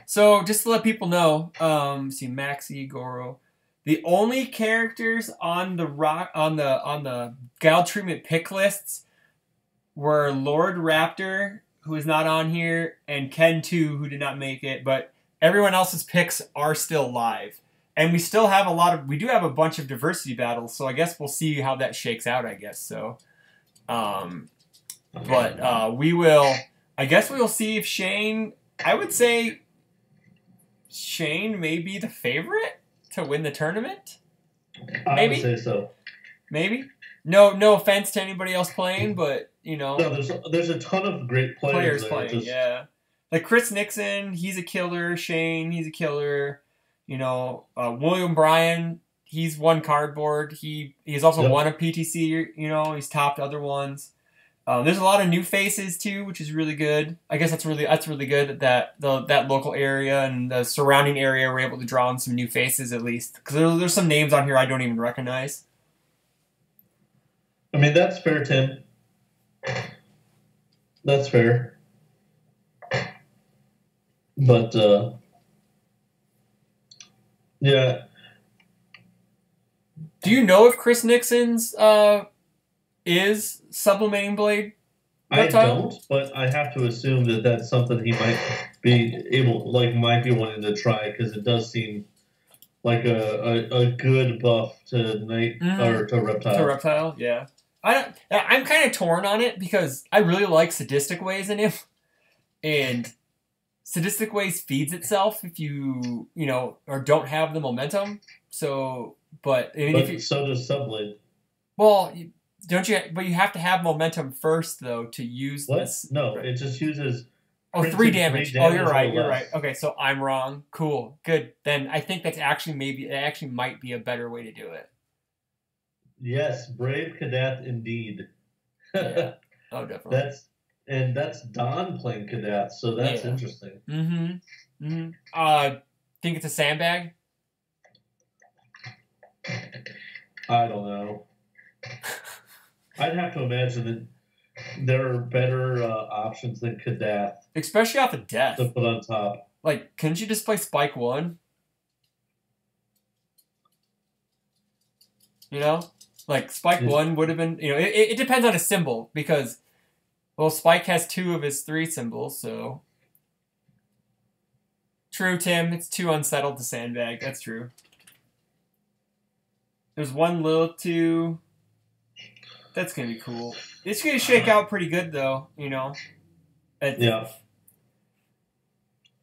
So just to let people know, see Maxi, Goro, the only characters on the Gal Treatment pick lists were Lord Raptor, who is not on here, and Ken 2, who did not make it, but everyone else's picks are still live. And we still have we do have a bunch of diversity battles, so I guess we'll see how that shakes out, I guess. So, we will see if Shane, I would say Shane may be the favorite to win the tournament. Maybe? I would say so. Maybe? No offense to anybody else playing, but, No, there's a ton of great players playing, yeah. Like Chris Nixon, he's a killer. Shane, he's a killer. William Bryan, he's won cardboard. He's also won a PTC. He's topped other ones. There's a lot of new faces too, which is really good. I guess that's really good that that local area and the surrounding area were able to draw in some new faces at least, because there's some names on here I don't even recognize. I mean, that's fair, Tim. That's fair. But yeah. Do you know if Chris Nixon's is Sublimating Blade I don't, but I have to assume that that's something he might be might be wanting to try because it does seem like a good buff to night or to reptile. To reptile, yeah. I'm kind of torn on it because I really like sadistic ways in him, and sadistic ways feeds itself if you or don't have the momentum. So, but so does Subblade. Well, don't you? But you have to have momentum first, though, to use this. No, it just uses. 3 damage. Oh, you're right. You're right. Okay, so I'm wrong. Cool. Good. Then I think that's actually might be a better way to do it. Yes, Brave Kadath indeed. Yeah. Oh, definitely. That's Don playing Kadath, so that's interesting. Think it's a sandbag? I don't know. I'd have to imagine that there are better options than Kadath. Especially off of death. To put on top. Like, couldn't you just play Spike 1? Like, Spike 1 would have been, it depends on his symbol, because, well, Spike has 2 of his 3 symbols, so. True, Tim, it's too unsettled to sandbag, that's true. There's one little 2. That's going to be cool. It's going to shake out pretty good, though, Yeah.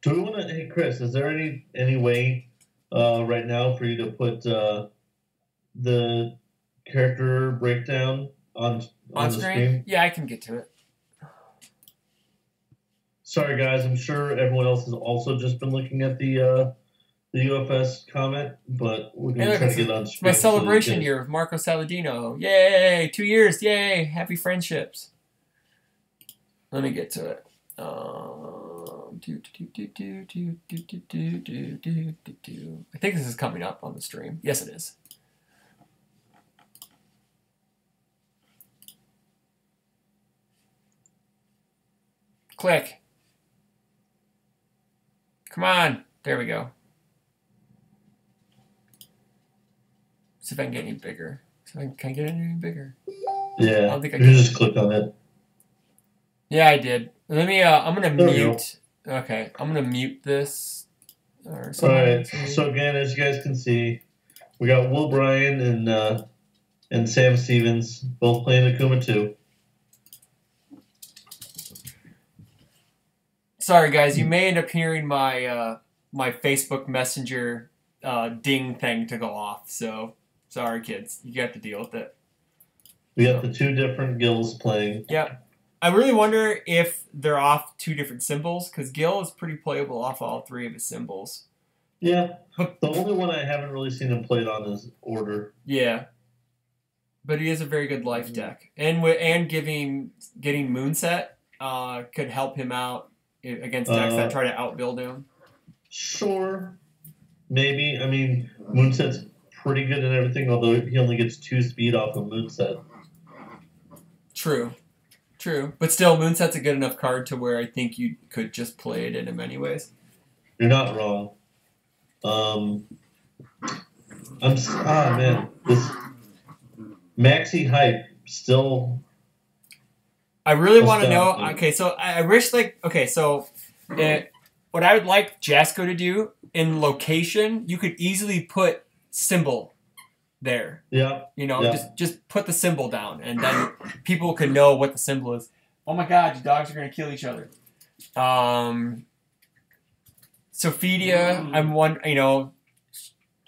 Do we want to, hey, Chris, is there any way right now for you to put the character breakdown on the screen? Yeah, I can get to it. Sorry, guys. I'm sure everyone else has also just been looking at the UFS comment, but we're going to try to get on screen. My celebration year of Marco Saladino. Yay! 2 years. Yay! Happy friendships. Let me get to it. I think this is coming up on the stream. Yes, it is. Click. Come on. There we go. See if I can get any bigger. Can I get any bigger? Yeah. I don't think I can. You just click on it. Yeah, I did. Let me. I'm gonna mute. Okay, I'm gonna mute this. All right. So again, as you guys can see, we got Will Bryan and Sam Stevens both playing Akuma 2. Sorry, guys. You may end up hearing my my Facebook Messenger ding thing to go off. So sorry, kids. You have to deal with it. We got the 2 different guilds playing. Yeah. I really wonder if they're off 2 different symbols, because Gil is pretty playable off all 3 of his symbols. Yeah. The only one I haven't really seen him played on is Order. Yeah. But he is a very good life deck. And getting Moonset could help him out against decks that try to outbuild him. Sure. Maybe. I mean, Moonset's pretty good and everything, although he only gets 2 speed off of Moonset. True. But still, Moonset's a good enough card to where I think you could just play it in him anyways. You're not wrong. Man. This Maxi Hype still... I really want to know... Okay, so I wish, what I would like Jasco to do, in location, you could easily put symbol there. Yeah. Just put the symbol down, and then people can know what the symbol is. Oh my god, your dogs are going to kill each other. Sophidia,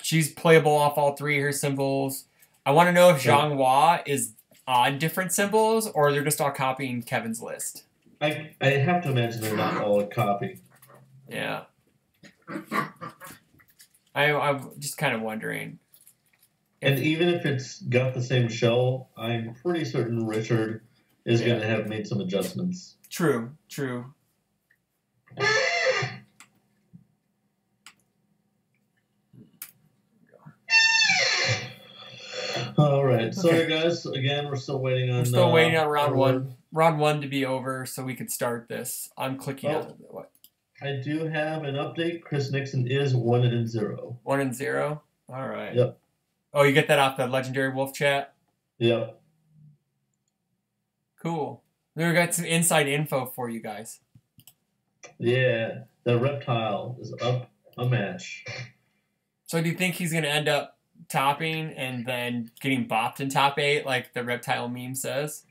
she's playable off all 3 of her symbols. I want to know if Zhang Hua is on different symbols, or they're just all copying Kevin's list. I have to imagine they're not all a copy. Yeah. I'm just kind of wondering. And even if it's got the same shell, I'm pretty certain Richard is going to have made some adjustments. True. All right. Sorry, guys. Again, we're still waiting on... We're still waiting on round 1. Round 1 to be over so we could start this. I'm clicking on what? I do have an update. Chris Nixon is 1-0. 1-0? All right. Yep. Oh, you get that off the Legendary Wolf chat? Yep. Cool. We got some inside info for you guys. Yeah, the reptile is up a match. So do you think he's going to end up topping and then getting bopped in top 8 like the reptile meme says?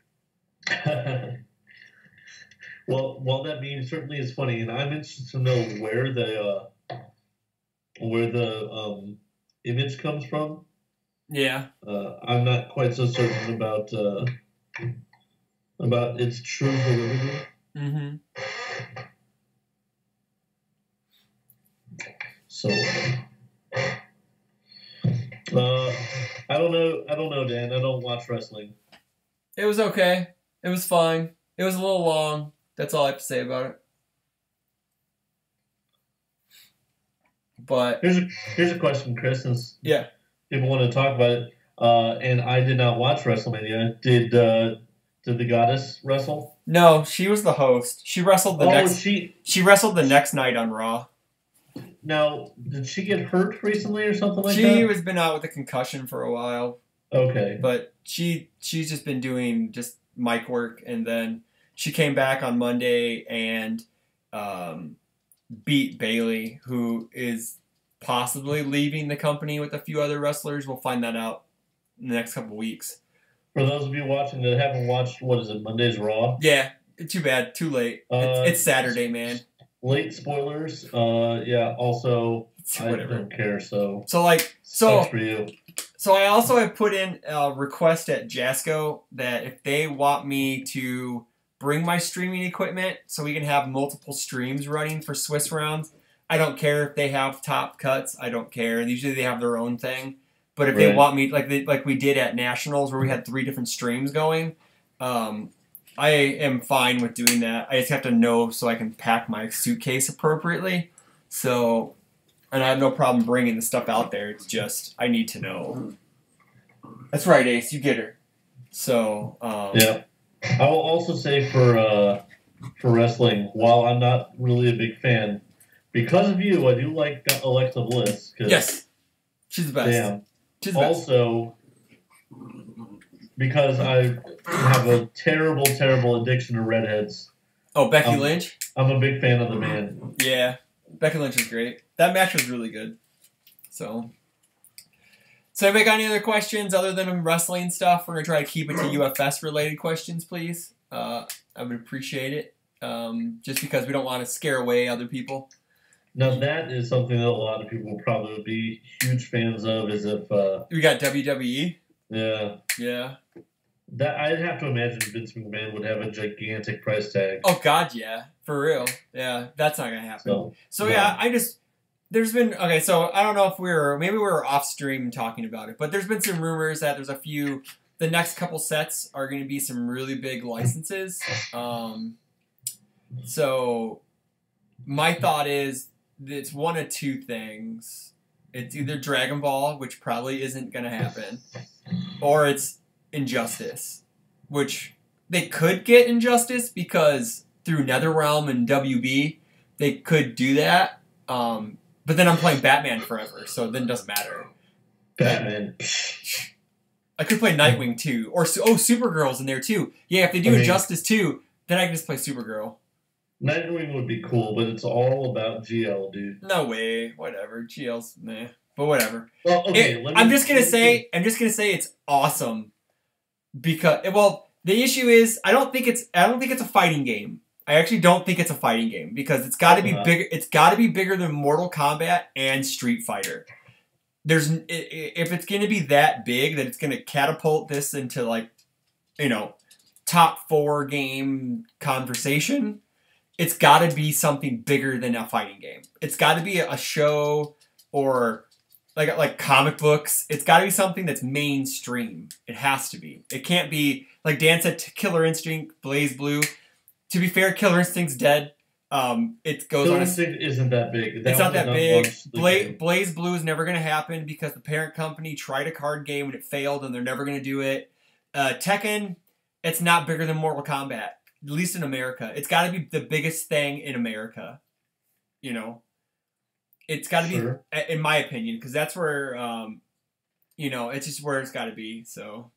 Well, while that meme certainly is funny, and I'm interested to know where the image comes from. Yeah. I'm not quite so certain about its true validity. Mm-hmm. So, I don't know, Dan. I don't watch wrestling. It was okay. It was fine. It was a little long. That's all I have to say about it. But here's a question, Chris. Since yeah, people want to talk about it, and I did not watch WrestleMania. Did the goddess wrestle? No, she was the host. She wrestled she wrestled the next night on Raw. Now, did she get hurt recently or something like that? She has been out with a concussion for a while. Okay. But she's just been doing just mic work, and then she came back on Monday and beat Bailey, who is possibly leaving the company with a few other wrestlers. We'll find that out in the next couple weeks. For those of you watching that haven't watched, what is it, Monday's Raw? Yeah, too bad, too late. It's Saturday, man. Late spoilers. Yeah. Also, I don't care. So for you. So I also have put in a request at Jasco that if they want me to bring my streaming equipment so we can have multiple streams running for Swiss rounds. I don't care if they have top cuts. I don't care. Usually they have their own thing. But if they want me, like we did at Nationals where we had 3 different streams going, I am fine with doing that. I just have to know so I can pack my suitcase appropriately. So, and I have no problem bringing the stuff out there. It's just, I need to know. That's right, Ace. You get her. So, yeah. I will also say for wrestling, while I'm not really a big fan, because of you, I do like Alexa Bliss. Yes. She's the best. Damn. She's the also, because I have a terrible, terrible addiction to redheads. Oh, Becky Lynch? I'm a big fan of the man. Yeah. Becky Lynch is great. That match was really good. So anybody got any other questions other than wrestling stuff? We're going to try to keep it to UFS-related questions, please. I would appreciate it. Just because we don't want to scare away other people. Now, that is something that a lot of people will probably be huge fans of, is if... we got WWE? Yeah. Yeah. That I'd have to imagine Vince McMahon would have a gigantic price tag. Oh, God, yeah. For real. Yeah, that's not going to happen. So yeah, there's been... Okay, so I don't know if maybe we were off-stream talking about it, but there's been some rumors that there's a few... The next couple sets are going to be some really big licenses. So my thought is it's one of two things. It's either Dragon Ball, which probably isn't going to happen, or it's Injustice, which they could get Injustice because through NetherRealm and WB, they could do that. But then I'm playing Batman forever, so then it doesn't matter. Batman. I could play Nightwing too, or Supergirl's in there too. Yeah, if they do Injustice too, then I can just play Supergirl. Nightwing would be cool, but it's all about GL, dude. No way. Whatever. GL's meh. But whatever. Well, okay. I'm just gonna say it's awesome. Because the issue is I don't think it's a fighting game. I actually don't think it's a fighting game because it's got to be bigger. It's got to be bigger than Mortal Kombat and Street Fighter. If it's going to be that big that it's going to catapult this into top 4 game conversation, it's got to be something bigger than a fighting game. It's got to be a show or like comic books. It's got to be something that's mainstream. It has to be. It can't be like Dan said. Killer Instinct, Blaze Blue. To be fair, Killer Instinct's dead. It goes Killer on. Instinct isn't that big. It's not that big. Blaze Blue is never going to happen because the parent company tried a card game and it failed, and they're never going to do it. Tekken, it's not bigger than Mortal Kombat, at least in America. It's got to be the biggest thing in America. You know, it's got to be, in my opinion, because that's where, it's just where it's got to be. So.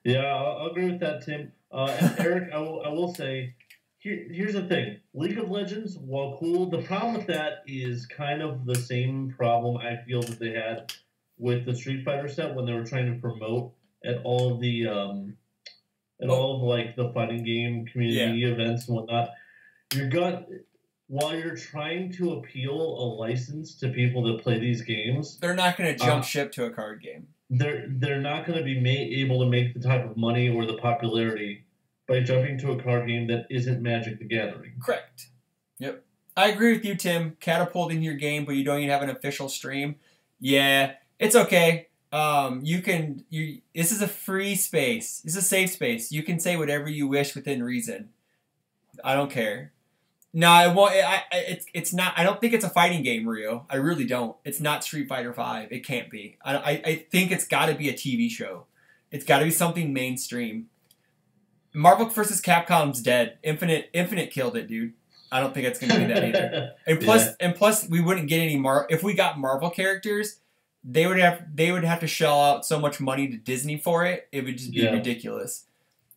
Yeah, I'll agree with that, Tim. And Eric, I will say, here's the thing: League of Legends, while cool, the problem with that is kind of the same problem I feel that they had with the Street Fighter set when they were trying to promote at all of the at Oh, all of like the fighting game yeah. community events and whatnot. You're got while you're trying to appeal a license to people that play these games, They're not going to jump ship to a card game. they're not going to be able to make the type of money or the popularity by jumping to a card game that isn't Magic the Gathering. Correct. Yep. I agree with you, Tim. Catapulting your game, but you don't even have an official stream. Yeah, it's okay. This is a free space. This is a safe space. You can say whatever you wish within reason. I don't care. No, it won't. It's not. I don't think it's a fighting game, Rio. I really don't. It's not Street Fighter V. It can't be. I think it's got to be a TV show. It's got to be something mainstream. Marvel vs. Capcom's dead. Infinite killed it, dude. I don't think it's gonna be that either. And plus, we wouldn't get any if we got Marvel characters, they would have to shell out so much money to Disney for it. It would just be ridiculous.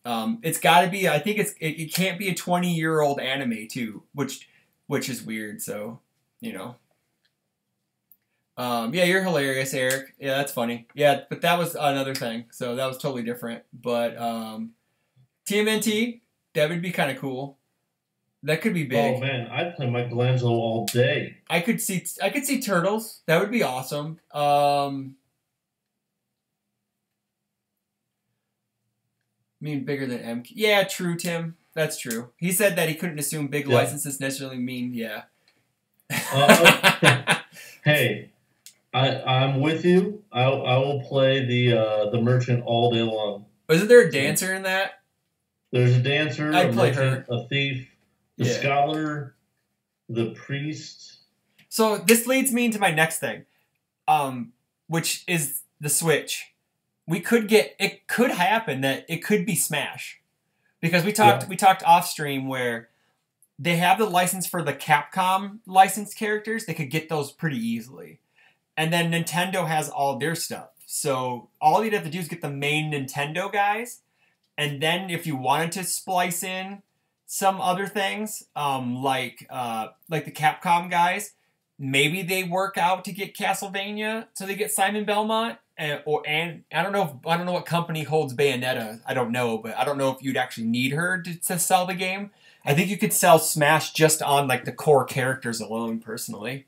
It's got to be. I think it can't be a 20-year-old anime too, which is weird. So yeah, you're hilarious, Eric. Yeah, that's funny. Yeah, but that was another thing. So that was totally different. But TMNT, that would be kind of cool. That could be big. Oh man, I'd play Michelangelo all day. I could see Turtles. That would be awesome. I mean, bigger than MK. Yeah, true, Tim. That's true. He said that he couldn't assume big licenses necessarily mean Hey, I'm with you. I will play the merchant all day long. Isn't there a dancer in that? There's a dancer, I'd play her. A thief, the scholar, the priest. So this leads me into my next thing, which is the Switch. It could happen that it could be Smash, because we talked off stream where they have the license for the Capcom licensed characters. They could get those pretty easily, and then Nintendo has all their stuff. So all you'd have to do is get the main Nintendo guys, and then if you wanted to splice in some other things, like the Capcom guys, maybe they work out to get Castlevania, so they get Simon Belmont. And I don't know what company holds Bayonetta. I don't know, but I don't know if you'd actually need her to sell the game. I think you could sell Smash just on like the core characters alone, personally.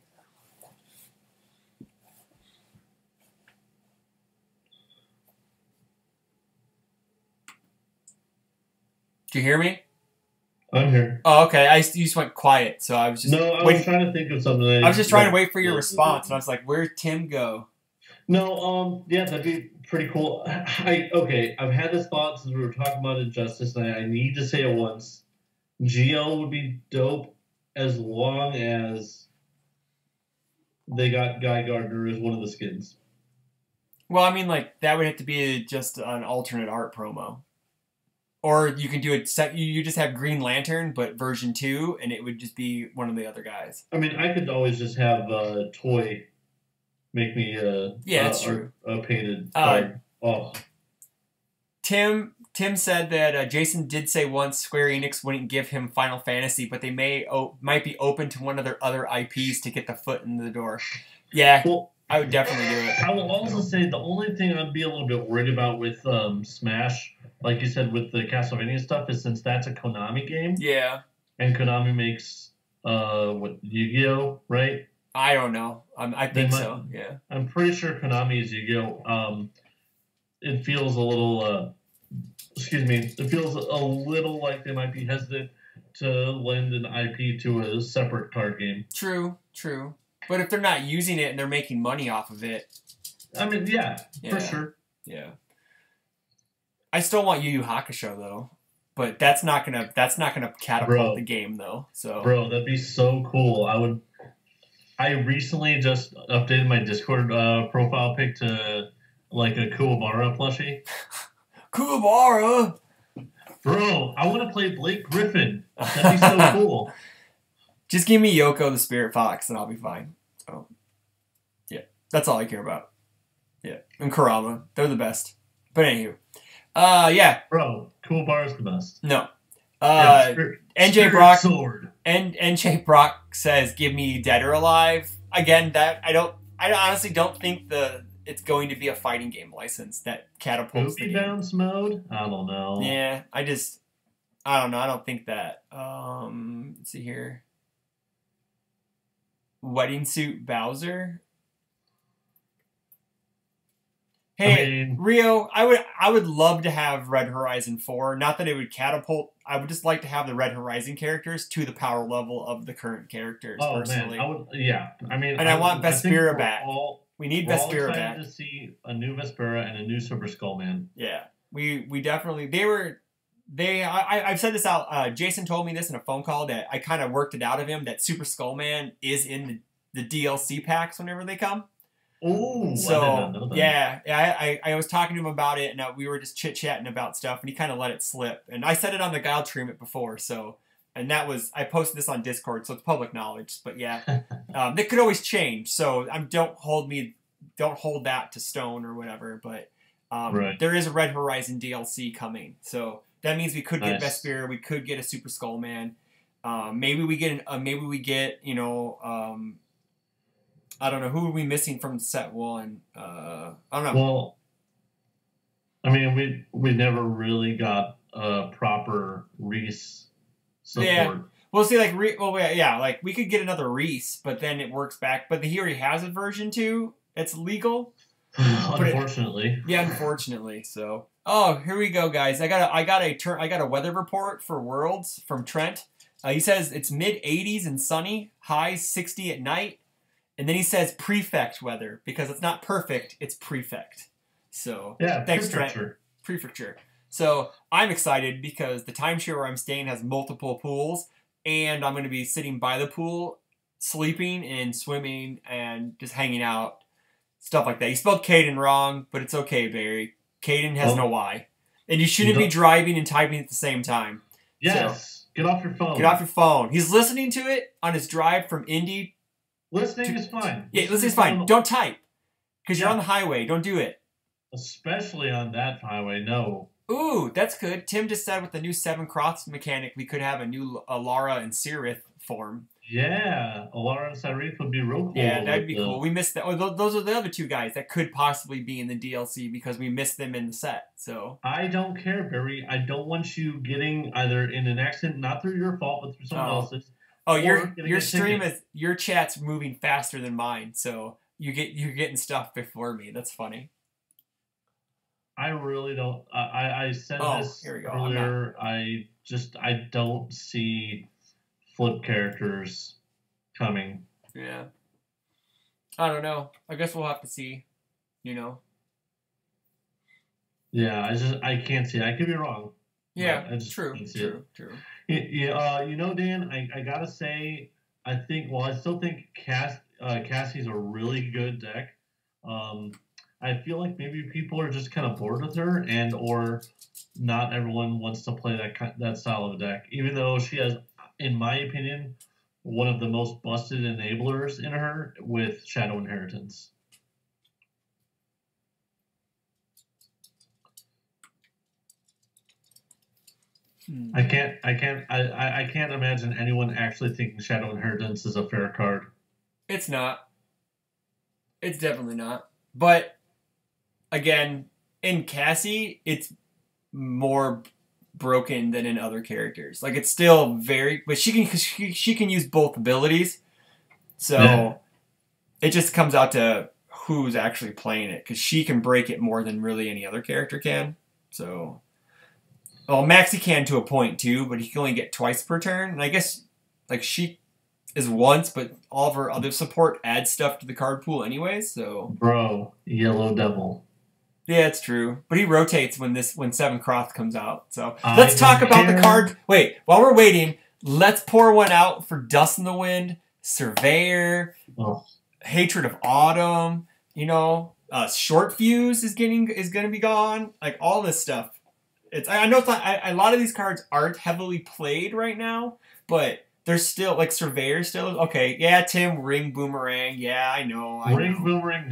Do you hear me? I'm here. Oh, okay. You just went quiet, so I was just I was trying to think of something. I was just trying to wait for your response, and I was like, "Where'd Tim go?" No, yeah, that'd be pretty cool. I've had this thought since we were talking about Injustice, and I need to say it once. GL would be dope as long as they got Guy Gardner as one of the skins. Well, I mean, like, that would have to be just an alternate art promo. Or you can do it, you just have Green Lantern, but version 2, and it would just be one of the other guys. I mean, I could always just have Toy make me that's true. A painted card. Tim said that Jason did say once Square Enix wouldn't give him Final Fantasy, but they might be open to one of their other IPs to get the foot in the door. Yeah, well, I would definitely do it. I will also say the only thing I'd be a little bit worried about with Smash, like you said with the Castlevania stuff, is since that's a Konami game. Yeah. And Konami makes Yu-Gi-Oh, right? I don't know. I think so. Yeah. I'm pretty sure Konami is Yu-Gi-Oh. It feels a little. It feels a little like they might be hesitant to lend an IP to a separate card game. True. But if they're not using it and they're making money off of it, I mean, yeah. For sure. Yeah. I still want Yu Yu Hakusho though, but that's not gonna catapult the game though. So, bro, that'd be so cool. I recently just updated my Discord profile pic to like a Kuwabara plushie. Kuwabara! Bro, I want to play Blake Griffin. That'd be so cool. Just give me Yoko the Spirit Fox and I'll be fine. So, yeah, that's all I care about. Yeah, and Kurama. They're the best. But anywho, Yeah. Bro, cool bar is the best. No. Yeah, NJ Brock. Sword. And NJ Brock says, "Give me Dead or Alive." Again, that I honestly don't think it's going to be a fighting game license that catapults the game. Bounce mode? I don't know. Yeah, I don't know. I don't think that. Let's see here. Wedding Suit Bowser. Hey, Rio, I would love to have Red Horizon 4. Not that it would catapult. I would just like to have the Red Horizon characters to the power level of the current characters. Oh personally. man, yeah. I mean, and I want Vespera back. We need Vespera back. To see a new Vespera and a new Super Skullman. Yeah, we definitely I've said this out. Jason told me this in a phone call that I kind of worked it out of him that Super Skullman is in the DLC packs whenever they come. Oh, so yeah, I was talking to him about it, and we were just chit chatting about stuff, and he kind of let it slip. And I said it on the Guild Stream it before, so and that was I posted this on Discord, so it's public knowledge. But yeah, it could always change. So don't hold that to stone or whatever. But right. There is a Red Horizon DLC coming, so that means we could get Vespera, we could get a Super Skullman. Maybe we get I don't know. Who are we missing from set 1? I don't know. Well, I mean, we never really got a proper Reese support. Yeah. Well, see, like, like, we could get another Reese, but then it works back. But he already has a version 2. It's legal. Unfortunately. Unfortunately. So, here we go, guys. I got a weather report for Worlds from Trent. He says it's mid-80s and sunny, highs 60 at night. And then he says prefect weather because it's not perfect, it's prefect. So yeah, thanks, Trent. Prefecture. So I'm excited because the timeshare where I'm staying has multiple pools, and I'm going to be sitting by the pool, sleeping and swimming and just hanging out, stuff like that. You spelled Caden wrong, but it's okay, Barry. Caden has no Y, and you shouldn't be driving and typing at the same time. Yes, so, get off your phone. Get off your phone. He's listening to it on his drive from Indy. Listening is fine. Yeah, listening is fine. Don't type. Because you're on the highway. Don't do it. Especially on that highway, no. Ooh, that's good. Tim just said with the new 7 cross mechanic, we could have a new Alara and Sirith form. Yeah, Alara and Sirith would be real cool. Yeah, that'd be cool. We missed that. Oh, those are the other 2 guys that could possibly be in the DLC because we missed them in the set. So I don't care, Barry. I don't want you getting either in an accident, not through your fault, but through someone else's. Oh, your stream your chat's moving faster than mine, so you're getting stuff before me. That's funny. I really don't. I said this earlier. I don't see flip characters coming. Yeah. I don't know. I guess we'll have to see. Yeah, I can't see it. I could be wrong. Yeah, true. Yeah, Dan, I gotta say, I still think Cassie's a really good deck. I feel like maybe people are just kind of bored with her, or not everyone wants to play that style of deck. Even though she has, in my opinion, one of the most busted enablers in her with Shadow Inheritance. I can't imagine anyone actually thinking Shadow Inheritance is a fair card. It's not. It's definitely not. But again, in Cassie, it's more broken than in other characters. Like it's still but she can use both abilities. So it just comes out to who's actually playing it because she can break it more than really any other character can. So. Well, Maxie can to a point too, but he can only get twice per turn. And I guess like she is once, but all of her other support adds stuff to the card pool anyways. So bro, Yellow Devil. Yeah, it's true. But he rotates when 7 Croth comes out. So let's talk about the card. Wait, while we're waiting, let's pour one out for Dust in the Wind, Surveyor, Hatred of Autumn. Short Fuse is going to be gone. Like all this stuff. I know it's not, a lot of these cards aren't heavily played right now, but There's still like Surveyor still. Okay, yeah, Tim, Ring Boomerang. Yeah, I know. Ring Boomerang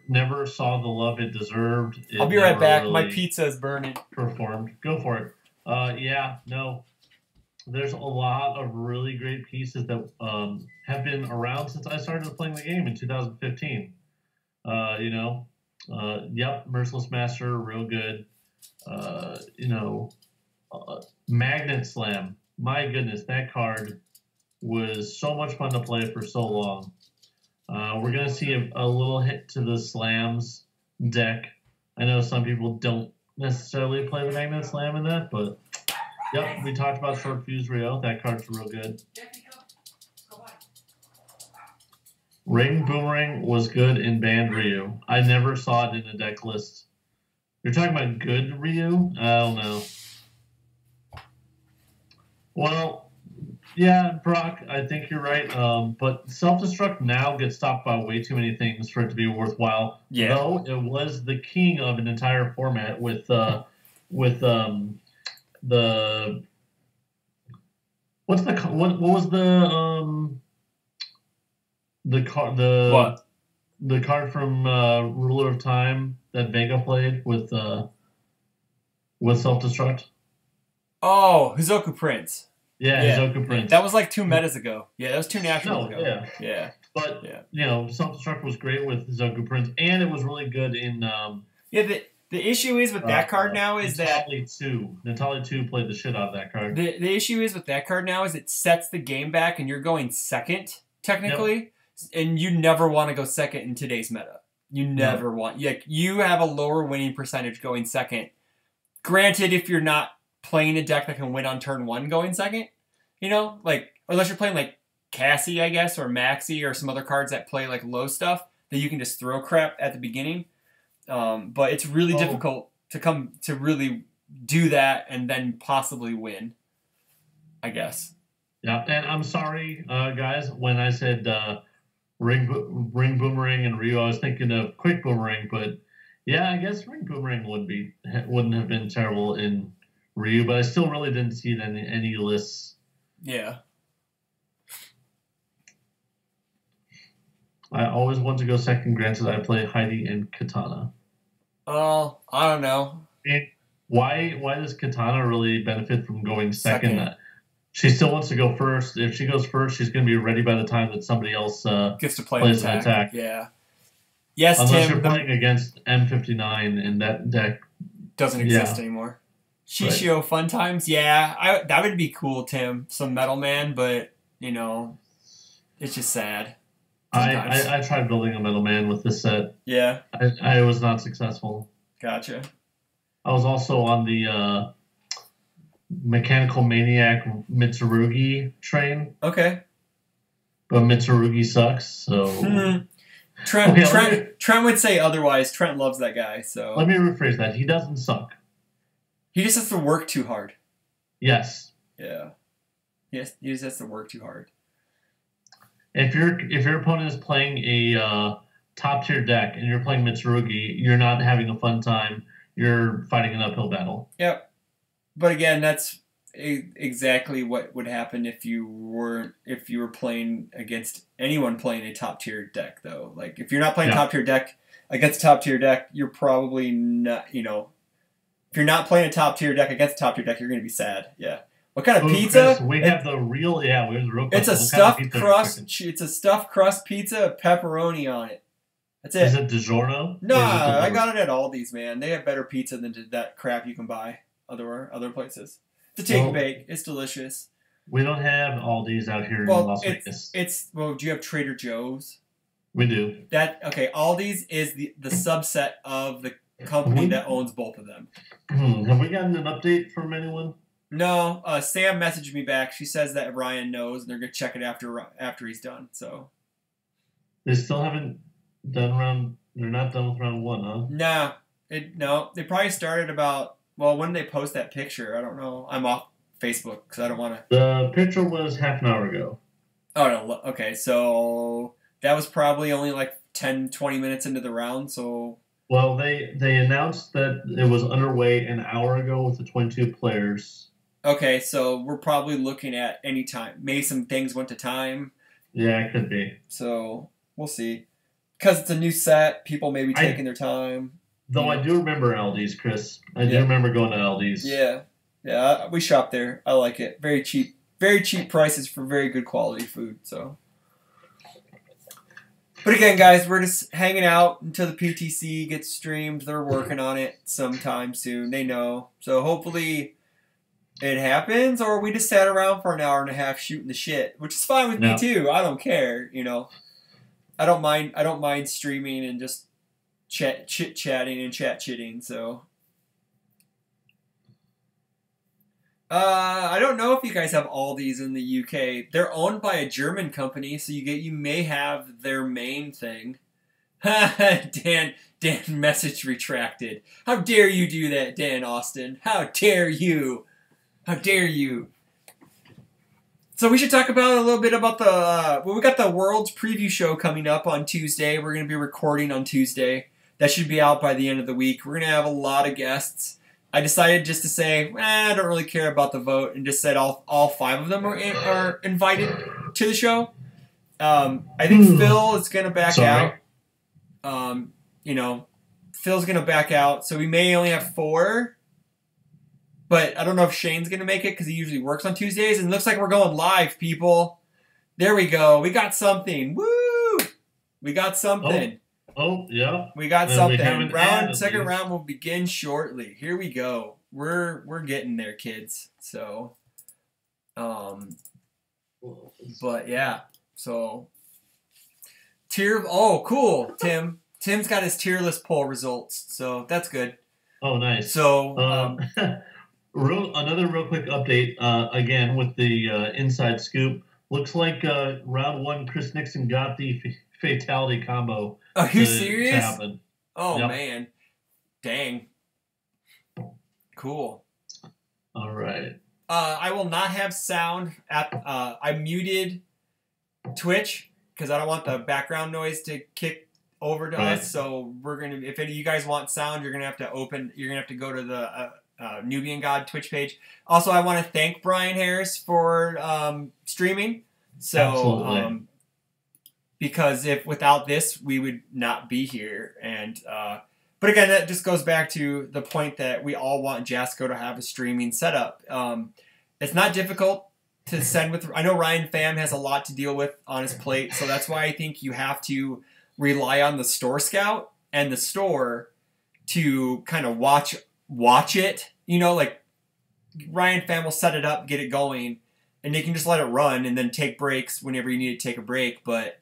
never saw the love it deserved. I'll be right back. My pizza is burning. Performed. Go for it. Yeah, no. There's a lot of really great pieces that have been around since I started playing the game in 2015. Yep, Merciless Master, real good. Magnet Slam. My goodness, that card was so much fun to play for so long. We're going to see a little hit to the Slams deck. I know some people don't necessarily play the Magnet Slam in that, but yep, we talked about Short Fuse Rio. That card's real good. Ring Boomerang was good in banned Ryu. I never saw it in a deck list. You're talking about good Ryu? I don't know. Well, yeah, Brock, I think you're right. But Self-Destruct now gets stopped by way too many things for it to be worthwhile. Yeah. Though it was the king of an entire format with the what was the card from Ruler of Time that Vega played with Self-Destruct? Oh, Hizoku Prince. Yeah, Hizoku Prince. That was like 2 metas ago. Yeah, that was 2 nationals ago. Yeah. But Self-Destruct was great with Hizoku Prince, and it was really good in. The issue is with that card now is Natali 2 played the shit out of that card. The issue is with that card now is it sets the game back, and you're going second technically. Yep. And you never want to go second in today's meta. You never want. You have a lower winning percentage going second. Granted, if you're not playing a deck that can win on turn 1 going second, unless you're playing like Cassie, I guess, or Maxi, or some other cards that play like low stuff that you can just throw crap at the beginning. But it's really difficult to really do that and then possibly win, I guess. Yeah, and I'm sorry, guys, when I said Ring Boomerang and Ryu, I was thinking of Quick Boomerang, but yeah, I guess Ring Boomerang wouldn't have been terrible in Ryu, but I still really didn't see it in any lists. Yeah. I always want to go second, granted I play Heidi and Katana. Oh, I don't know. Why does Katana really benefit from going second? She still wants to go first. If she goes first, she's going to be ready by the time that somebody else gets to play plays an attack. Yeah. Yes, unless Tim. You're playing against M59, and that deck doesn't exist anymore. Shishio Fun Times, yeah, that would be cool, Tim. Some Metal Man, but it's just sad. I tried building a Metal Man with this set. Yeah, I was not successful. Gotcha. I was also on the Mechanical Maniac Mitsurugi train. Okay. But Mitsurugi sucks, so. Trent would say otherwise. Trent loves that guy, so. Let me rephrase that. He doesn't suck. He just has to work too hard. Yes. Yeah. Yes, he just has to work too hard. If your opponent is playing a top tier deck and you're playing Mitsurugi, you're not having a fun time. You're fighting an uphill battle. Yep. But again, that's exactly what would happen if you were playing against anyone playing a top tier deck, though. Like if you're not playing top tier deck against a top tier deck, you're probably not. If you're not playing a top tier deck against a top tier deck, you're going to be sad. Yeah. What kind of pizza? Chris, we have the real. Yeah, we have the real. It's a stuffed crust. It's a stuffed crust pizza with pepperoni on it. That's it. Is it DiGiorno? No, I got it at Aldi's, man. They have better pizza than that crap you can buy other places. It's a take and bake. It's delicious. We don't have Aldi's out here in Las Vegas. Do you have Trader Joe's? We do. Aldi's is the subset of the company that owns both of them. Have we gotten an update from anyone? No. Sam messaged me back. She says that Ryan knows, and they're gonna check it after he's done. So they still haven't done round. They're not done with round 1, huh? No. They probably started about. Well, when did they post that picture? I don't know. I'm off Facebook because I don't want to. The picture was half an hour ago. Oh, no. Okay, so that was probably only like 10, 20 minutes into the round, so. Well, they announced that it was underway an hour ago with the 22 players. Okay, so we're probably looking at any time. Maybe some things went to time. Yeah, it could be. So we'll see. Because it's a new set, people may be taking their time. Though I do remember Aldi's, Chris. I do Yeah. remember going to Aldi's. Yeah. Yeah, we shop there. I like it. Very cheap. Very cheap prices for very good quality food. So. But again, guys, we're just hanging out until the PTC gets streamed. They're working on it sometime soon. They know. So hopefully it happens, or we just sat around for an hour and a half shooting the shit, which is fine with me too. I don't care, you know. I don't mind streaming and just chit-chatting and chat-chitting, so. I don't know if you guys have Aldi's in the UK. They're owned by a German company, so you may have their main thing. Dan message retracted. How dare you do that, Dan Austin? How dare you? How dare you? So we should talk about a little bit about the we got the World's preview show coming up on Tuesday. We're going to be recording on Tuesday. That should be out by the end of the week. We're going to have a lot of guests. I decided just to say, I don't really care about the vote, and just said all 5 of them are invited to the show. I think Phil is going to back out. You know, Phil's going to back out, so we may only have 4. But I don't know if Shane's going to make it because he usually works on Tuesdays. And it looks like we're going live, people. There we go. We got something. Woo! We got something. Oh yeah. We got something. Second round will begin shortly. Here we go. We're getting there, kids. So, but yeah. So, cool, Tim. Tim's got his tier list poll results. So that's good. Oh, nice. So, another real quick update, again, with the inside scoop. Looks like round 1, Chris Nixon got the fatality combo. Are you serious? Oh, yep. Man. Dang. Cool. All right. I will not have sound at... I muted Twitch because I don't want the background noise to kick over to us. So we're going to... If any of you guys want sound, you're going to have to go to the... Nubian God Twitch page. Also, I want to thank Brian Harris for streaming. So, because without this, we would not be here. And but again, that just goes back to the point that we all want Jasco to have a streaming setup. It's not difficult to send with. I know Ryan Pham has a lot to deal with on his plate, so that's why I think you have to rely on the store scout and the store to kind of watch it. You know, like Ryan Pham will set it up, get it going, and you can just let it run and then take breaks whenever you need to take a break. But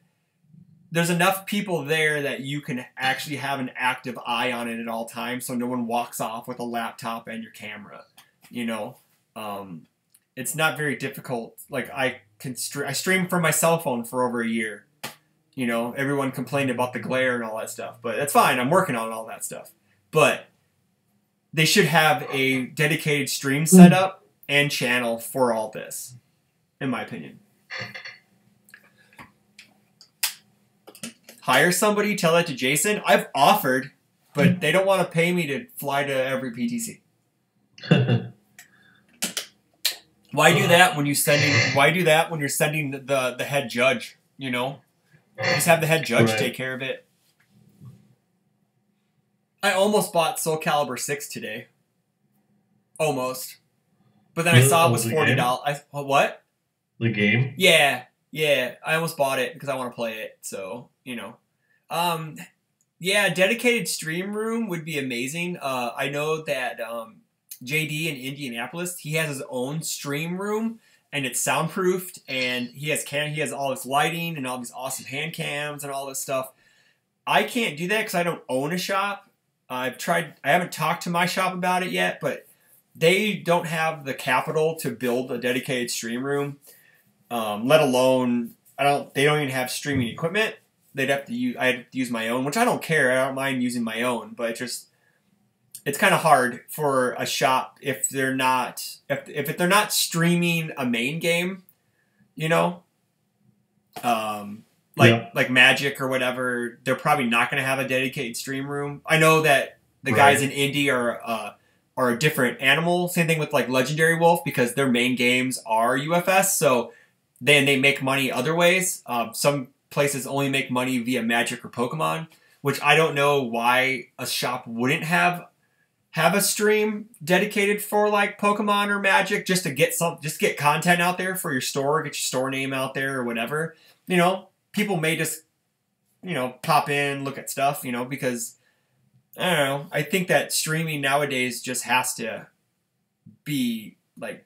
there's enough people there that you can actually have an active eye on it at all times, so no one walks off with a laptop and your camera. You know, it's not very difficult. Like I streamed from my cell phone for over a year. You know, everyone complained about the glare and all that stuff, but that's fine. I'm working on all that stuff, but they should have a dedicated stream setup and channel for all this, in my opinion. Hire somebody, tell that to Jason. I've offered, but they don't want to pay me to fly to every PTC. Why do that when you're sending the head judge? You know, just have the head judge take care of it. I almost bought Soul Calibur 6 today. Almost. But then I saw it was $40. What? The game? Yeah. I almost bought it because I want to play it. So, you know. Yeah, dedicated stream room would be amazing. I know that JD in Indianapolis, he has his own stream room, and it's soundproofed, and he has all this lighting and all these awesome hand cams and all this stuff. I can't do that because I don't own a shop. I haven't talked to my shop about it yet, but they don't have the capital to build a dedicated stream room. Let alone, they don't even have streaming equipment. I have to use my own, which I don't care. I don't mind using my own, but it's kind of hard for a shop if they're not streaming a main game, you know, like Magic or whatever. They're probably not going to have a dedicated stream room. I know that the guys in Indy are are a different animal. Same thing with like Legendary Wolf, because their main games are UFS. So then they make money other ways. Some places only make money via Magic or Pokemon, which I don't know why a shop wouldn't have a stream dedicated for like Pokemon or Magic, just to get content out there for your store, get your store name out there or whatever. You know, people may just, you know, pop in, look at stuff, you know, because I don't know. I think that streaming nowadays just has to be like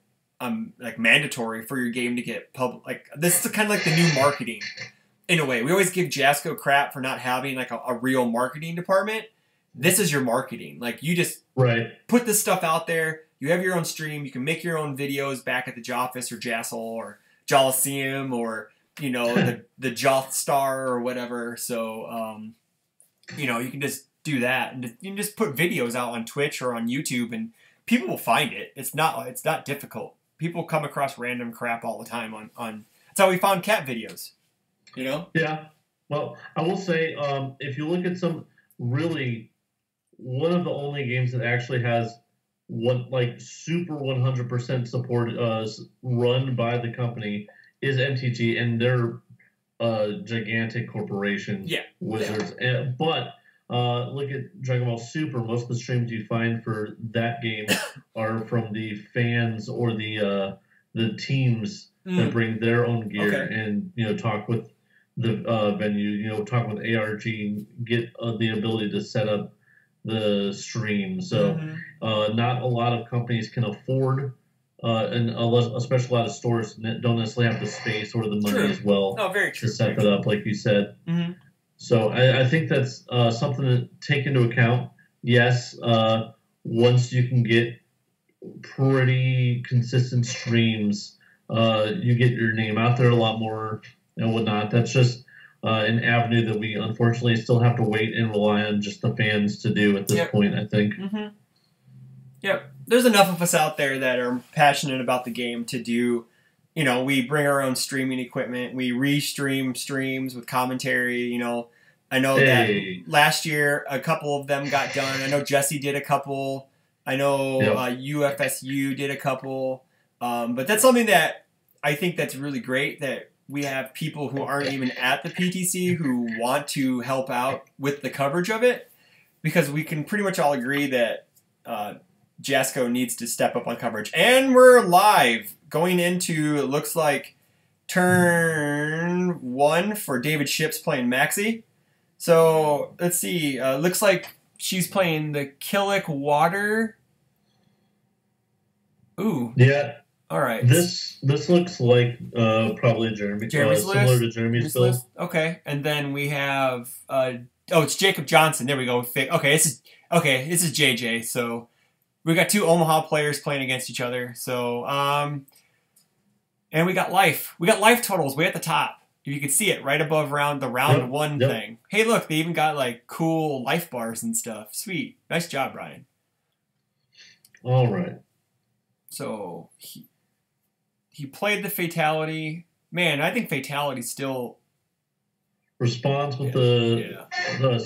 mandatory for your game to get public. Like, this is kind of like the new marketing in a way. We always give Jasco crap for not having like a real marketing department. This is your marketing. Like, you just put this stuff out there. You have your own stream. You can make your own videos back at the Joffice or Jassel or Joliseum or, you know, the Joth Star or whatever. So, you know, you can just do that, and you can just put videos out on Twitch or on YouTube, and people will find it. It's not difficult. People come across random crap all the time on. That's how we found cat videos. You know? Yeah. Well, I will say, if you look at some really, one of the only games that actually has one like super 100% support run by the company is MTG, and they're a gigantic corporation. Yeah. Wizards. Yeah. But look at Dragon Ball Super. Most of the streams you find for that game are from the fans or the teams that bring their own gear and, you know, talk with the venue, you know, talk with ARG, and get the ability to set up the stream. So not a lot of companies can afford, and especially a lot of stores don't necessarily have the space or the money as well to set that up, like you said. So I think that's something to take into account. Yes, once you can get pretty consistent streams, you get your name out there a lot more and whatnot. That's just an avenue that we unfortunately still have to wait and rely on just the fans to do at this point, I think. Yep. There's enough of us out there that are passionate about the game to do. You know, we bring our own streaming equipment. We restream streams with commentary. You know, I know that last year a couple of them got done. I know Jesse did a couple. I know UFSU did a couple. But that's something that I think that's really great, that we have people who aren't even at the PTC who want to help out with the coverage of it, because we can pretty much all agree that Jasco needs to step up on coverage. And we're live going into, it looks like, turn 1 for David Ships playing Maxi. So let's see. Looks like she's playing the Killick Water. Ooh. Yeah. All right. This looks like probably Jeremy's list. Similar to Jeremy's build. Okay. And then we have it's Jacob Johnson. There we go. Okay, this is JJ. So we got 2 Omaha players playing against each other. So and we got life. We got life totals way at the top. If you can see it right above the round 1 thing. Hey, look, they even got like cool life bars and stuff. Sweet. Nice job, Brian. All right. So he played the Fatality. Man, I think Fatality still responds with the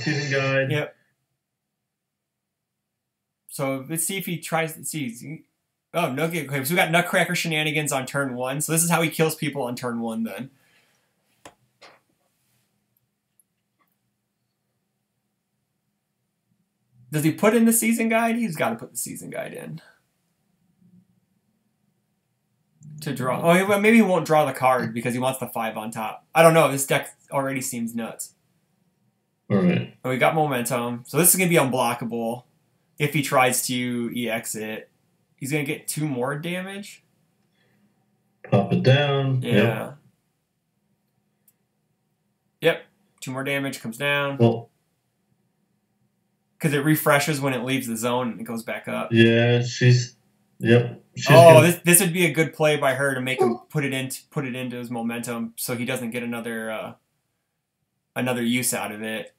season guide. Yep. So let's see if he tries to see. Oh, Nugget. Okay, so we got Nutcracker Shenanigans on turn 1. So this is how he kills people on turn 1 then. Does he put in the season guide? He's got to put the season guide in. To draw. Oh, maybe he won't draw the card because he wants the 5 on top. I don't know. This deck already seems nuts. All right. Oh, we got momentum. So this is going to be unblockable. If he tries to EX it, he's going to get 2 more damage. Pop it down. Yeah. Yep. 2 more damage comes down. Well, because it refreshes when it leaves the zone and it goes back up. Yeah, she's this would be a good play by her to make him put it into his momentum so he doesn't get another use out of it.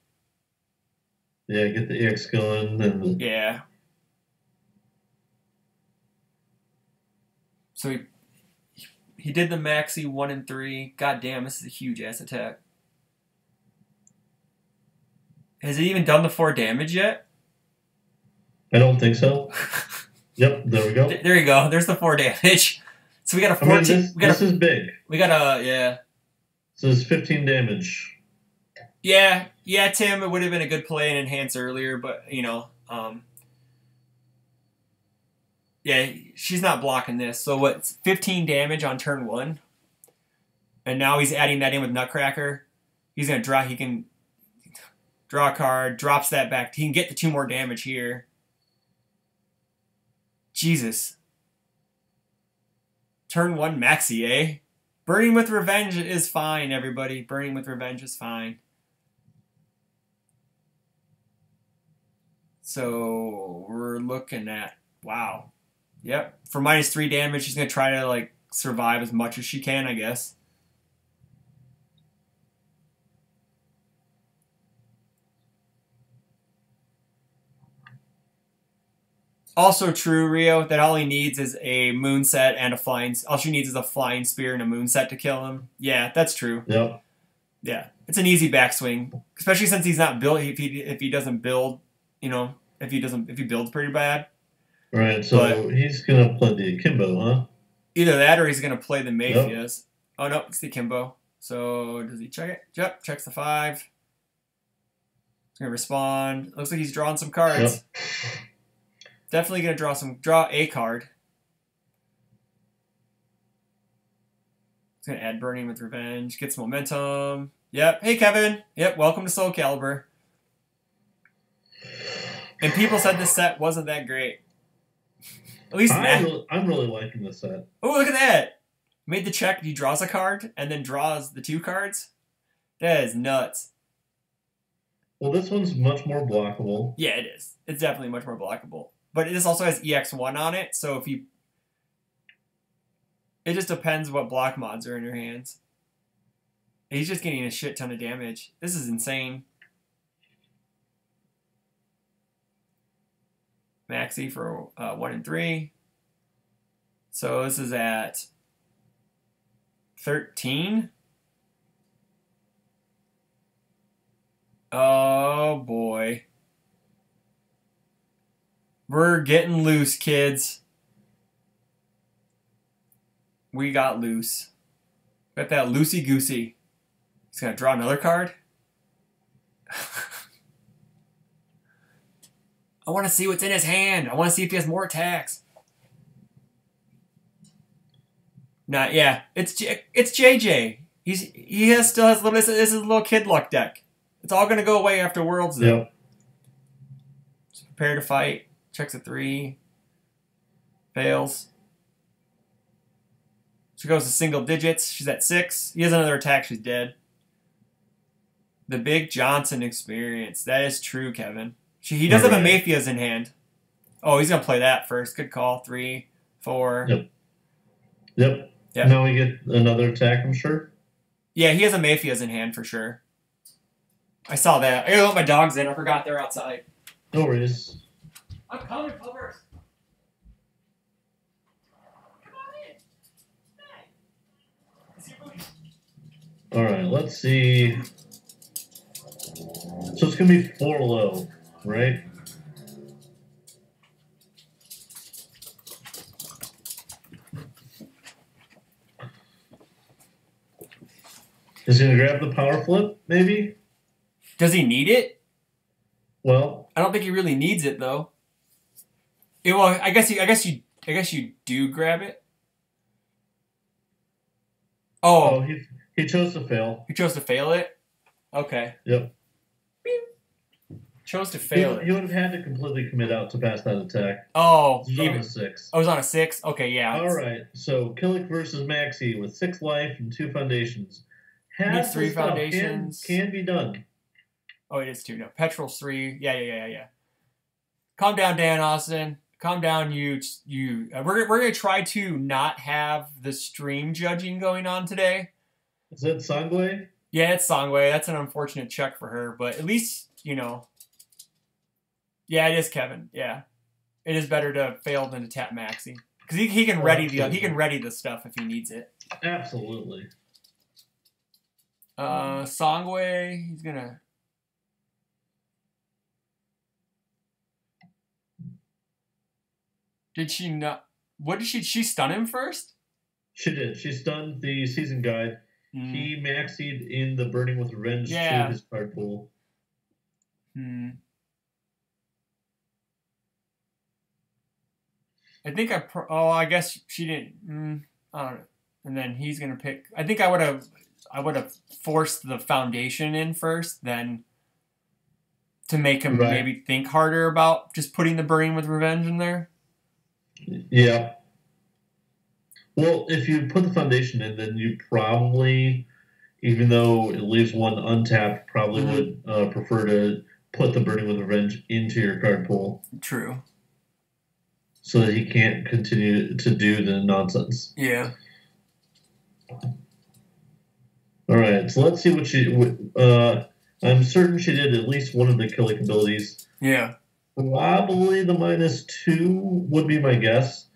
Yeah, get the EX going. Yeah. So he did the maxi 1 and 3. God damn, this is a huge ass attack. Has it even done the 4 damage yet? I don't think so. Yep, there we go. There you go. There's the 4 damage. So we got a 14. I mean, this is big. We got a, yeah. So it's 15 damage. Yeah, Tim, it would have been a good play and enhance earlier, but, you know, yeah, she's not blocking this. So what's 15 damage on turn 1? And now he's adding that in with Nutcracker. He's going to draw, he can draw a card, drops that back. He can get the 2 more damage here. Jesus. Turn 1 Maxi, eh? Burning with Revenge is fine, everybody. Burning with Revenge is fine. So we're looking at, wow. Yep. For -3 damage, she's going to try to, like, survive as much as she can, I guess. Also true, Rio, that all he needs is a moon set and a flying... All she needs is a flying spear and a moon set to kill him. Yeah, that's true. Yep. Yeah. It's an easy backswing. Especially since he's not built... If he doesn't build, you know, if he builds pretty bad. Right, so he's going to play the Akimbo, huh? Either that or he's going to play the Maphias. Yep. Oh, no, it's the Akimbo. So, does he check it? Yep, checks the 5. He's going to respond. Looks like he's drawing some cards. Yep. Definitely going to draw a card. He's going to add Burning with Revenge. Gets momentum. Yep. Hey, Kevin. Yep, welcome to Soul Calibur. And people said this set wasn't that great. At least I'm really liking this set. Oh, look at that. Made the check. He draws a card and then draws the 2 cards. That is nuts. Well, this one's much more blockable. Yeah, it is. It's definitely much more blockable. But this also has EX1 on it, so if you... It just depends what block mods are in your hands. He's just getting a shit ton of damage. This is insane. Maxi for 1 and 3. So this is at 13. Oh, boy. We're getting loose, kids. We got loose. Got that loosey-goosey. He's going to draw another card. I want to see what's in his hand. I want to see if he has more attacks. Not, yeah. It's JJ. Still has this is a little kid luck deck. It's all going to go away after Worlds, though. Yep. Just prepare to fight. Checks a 3. Fails. She goes to single digits. She's at 6. He has another attack. She's dead. The Big Johnson experience. That is true, Kevin. He does have a Maphias in hand. Oh, he's going to play that first. Good call. 3, 4. Yep. Now we get another attack, I'm sure. Yeah, he has a Maphias in hand for sure. I saw that. I gotta let my dogs in. I forgot they're outside. No worries. I'm coming, Puppers. Come on in. All right, let's see. So it's going to be 4 low, right? Is he going to grab the power flip, maybe? Does he need it? Well, I don't think he really needs it though. Well, I guess you do grab it. Oh, he chose to fail. He chose to fail it. Okay. Yep. Chose to fail it. He would have had to completely commit out to pass that attack. Oh, he was on a 6. Oh, it was on a 6. Okay, yeah. All right. So Killick versus Maxi with 6 life and 2 foundations. Needs 3 foundations. Can be done. Oh, it is 2. No, Petrol's 3. Yeah. Calm down, Dan Austin. Calm down, you. We're gonna try to not have the stream judging going on today. Is that Sangway? Yeah, it's Sangway. That's an unfortunate check for her, but at least you know. Yeah, it is Kevin. Yeah, it is better to fail than to tap Maxi because he can ready the stuff if he needs it. Absolutely. Sangway, he's gonna. Did she not? What did she stun him first? She did. She stunned the season guide. He maxied in the Burning with Revenge to his card pool. I think I guess she didn't. I don't know. And then he's gonna pick. I think I would have forced the foundation in first, then to make him maybe think harder about just putting the Burning with Revenge in there. Yeah. Well, if you put the foundation in, then you probably, even though it leaves one untapped, probably would prefer to put the Burning with Revenge into your card pool. True. So that he can't continue to do the nonsense. Yeah. All right, so let's see what she. I'm certain she did at least one of the killing abilities. Yeah. Probably the -2 would be my guess.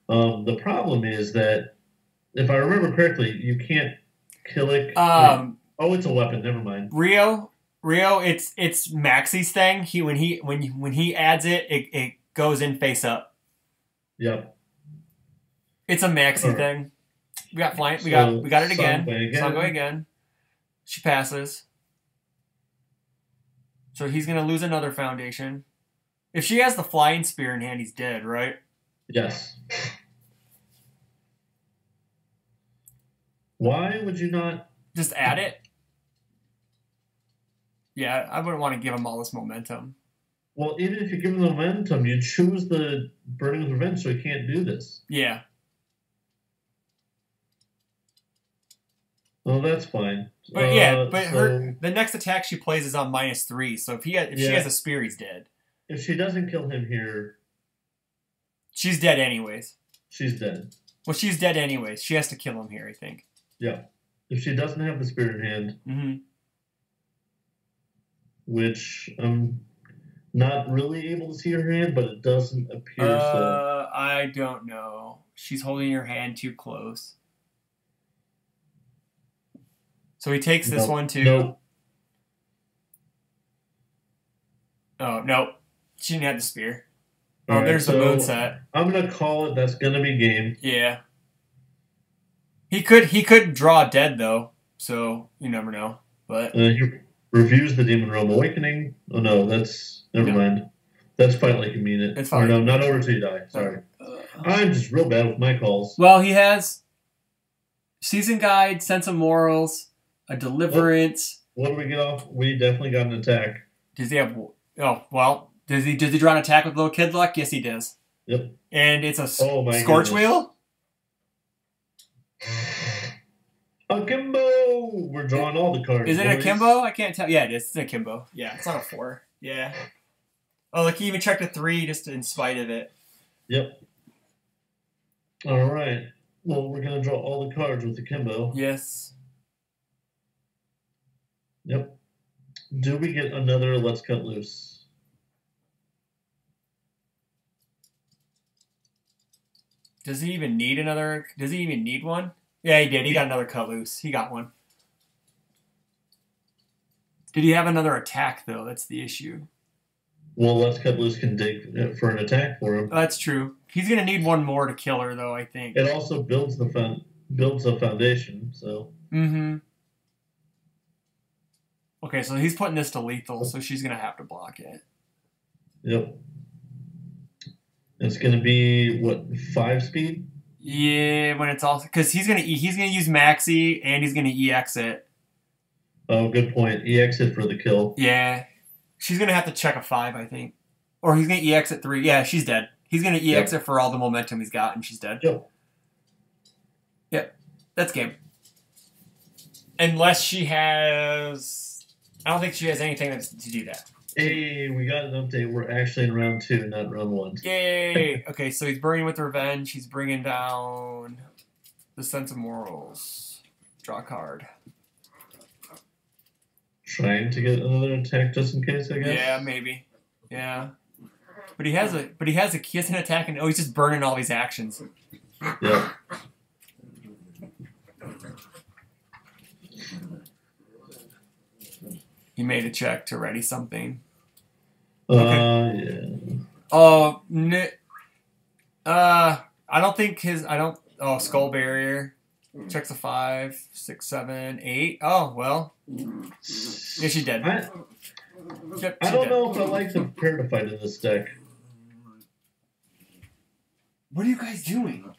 The problem is that, if I remember correctly, you can't kill it. Oh, it's a weapon. Never mind. Rio, it's Maxi's thing. When he adds it, it goes in face up. Yep. It's a Maxi thing. We got flying. We got it again. Songway again. She passes. So he's gonna lose another foundation. If she has the flying spear in hand, he's dead, right? Yes. Why would you not just add it? Yeah, I wouldn't want to give him all this momentum. Well, even if you give him the momentum, you choose the Burning with Revenge, so he can't do this. Yeah. Well, that's fine. But the next attack she plays is on -3. So if she has a spear, he's dead. If she doesn't kill him here, she's dead anyways. She's dead. Well, she's dead anyways. She has to kill him here, I think. Yeah. If she doesn't have the spear in hand, which I'm not really able to see her hand, but it doesn't appear so. I don't know. She's holding her hand too close. So he takes this one too. Nope. Oh, no. She didn't have the spear. Oh, there's the moon set. I'm going to call it. That's going to be game. Yeah. He could draw dead, though. So, you never know. But he reviews the Demon Realm Awakening. Oh, no. Never mind. That's Fight Like You Mean It. It's fine. Or no, not Over Till You Die. Sorry. I'm just real bad with my calls. Well, he has Season Guide, Sense of Morals, a Deliverance. What do we get off? We definitely got an attack. Does he have... Oh, well... Does he draw an attack with little kid luck? Yes, he does. Yep. And it's a Scorch Wheel? Akimbo! We're drawing all the cards. Is it Akimbo? I can't tell. Yeah, it is. It's Akimbo. Yeah, it's not a 4. Yeah. Oh, look, he even checked a 3 just in spite of it. Yep. All right. Well, we're going to draw all the cards with Akimbo. Yes. Yep. Do we get another Let's Cut Loose? Does he even need another? Does he even need one? Yeah, he did. He got another cut loose. He got one. Did he have another attack, though? That's the issue. Well, Let's Cut Loose can dig for an attack for him. That's true. He's going to need one more to kill her, though, I think. It also builds a foundation, so... Mm-hmm. Okay, so he's putting this to lethal, so she's going to have to block it. Yep. It's going to be, what, 5 speed? Yeah, when it's also... Because he's going to use Maxi, and he's going to EX it. Oh, good point. EX it for the kill. Yeah. She's going to have to check a 5, I think. Or he's going to EX at 3. Yeah, she's dead. He's going to EX it for all the momentum he's got, and she's dead. Yep. Yep. That's game. Unless she has... I don't think she has anything to do that. Hey, we got an update. We're actually in round 2, not round 1. Yay! Okay, so he's burning with Revenge. He's bringing down the Sense of Morals. Draw a card. Trying to get another attack just in case, I guess. Yeah, maybe. Yeah, but he has an attack, and he's just burning all these actions. Yeah. He made a check to ready something. Yeah. Oh, I don't think his. I don't. Oh, skull barrier. Checks a 5, 6, 7, 8. Oh well. Yeah, she's dead. Yep, I don't know if I like the prepare to fight in this deck. What are you guys doing?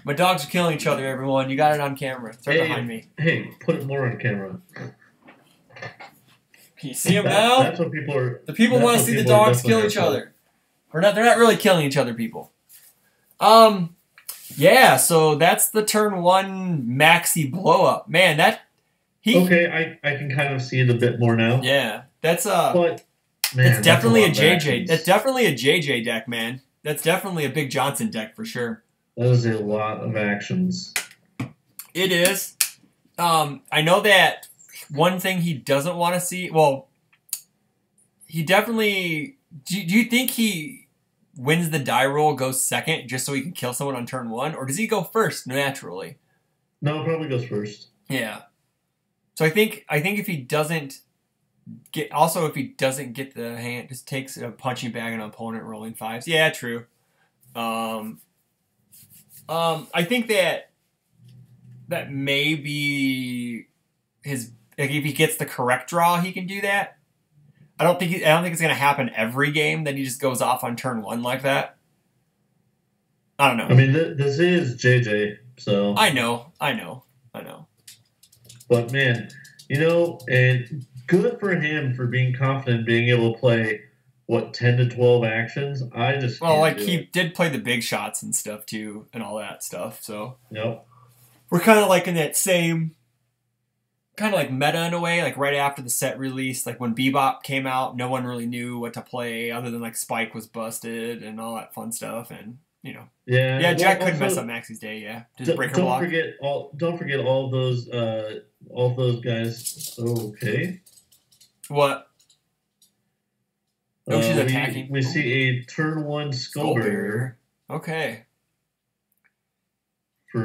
My dogs are killing each other, everyone. You got it on camera. It's right behind me. Hey, put it more on camera. Can you see them now? That's what people are. The people want to see the dogs kill each other. Or not? They're not really killing each other, people. Yeah. So that's the turn 1 maxi blow up. Man, Okay, I can kind of see it a bit more now. Yeah, that's But man, it's definitely a JJ. That's definitely a JJ deck, man. That's definitely a Big Johnson deck for sure. That is a lot of actions. It is. I know that one thing he doesn't want to see. Well, he definitely. Do you think he wins the die roll, goes second, just so he can kill someone on turn 1, or does he go first naturally? No, probably goes first. Yeah. So I think if he doesn't get the hand, just takes a punching bag and an opponent rolling 5s. Yeah, true. I think that maybe his if he gets the correct draw, he can do that. I don't think it's going to happen every game that he just goes off on turn 1 like that. I don't know. I mean, this is JJ, so I know. But man, and good for him for being confident, being able to play 10 to 12 actions. He did play the big shots and stuff too, and all that stuff. So yep. We're kind of like in that same kind of like meta in a way. Like right after the set release, like when Bebop came out, no one really knew what to play other than like Spike was busted and all that fun stuff, and yeah, Jack couldn't mess up Maxi's day. Yeah, just breaker block. Don't forget all those guys. Okay. What? Oh, she's attacking. We see a turn 1 skull barrier. Okay. I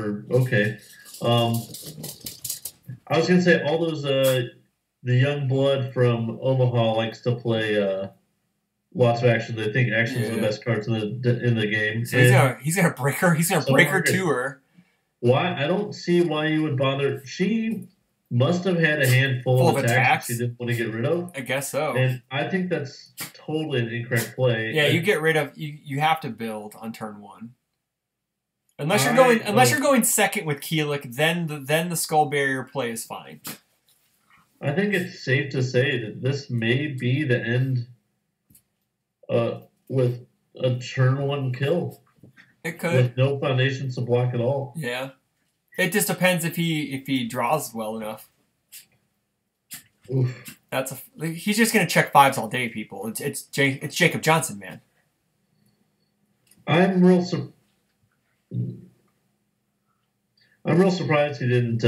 was gonna say all those the young blood from Omaha likes to play lots of action. They think action is the best cards in the game. So he's gonna break her. He's gonna break her to her. Why? I don't see why you would bother. She must have had a handful of attacks she didn't want to get rid of. I guess so. And I think that's totally an incorrect play. Yeah, you get rid of you have to build on turn 1. Unless you're going second with Keelik, then the skull barrier play is fine. I think it's safe to say that this may be the end with a turn 1 kill. It could. With no foundations to block at all. Yeah. It just depends if he draws well enough. Oof. He's just gonna check 5s all day, people. It's Jacob Johnson, man. I'm real surprised he didn't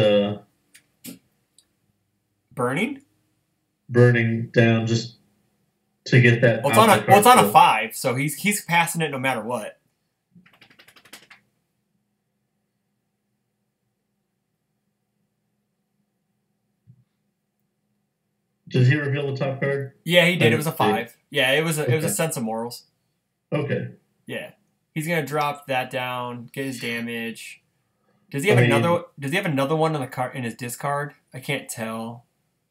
burning down just to get that. Well, it's on a 5, so he's passing it no matter what. Did he reveal the top card? Yeah, he did. It was a 5. Yeah, it was a sense of morals. Okay. Yeah, he's gonna drop that down, get his damage. Does he have another one in his discard? I can't tell.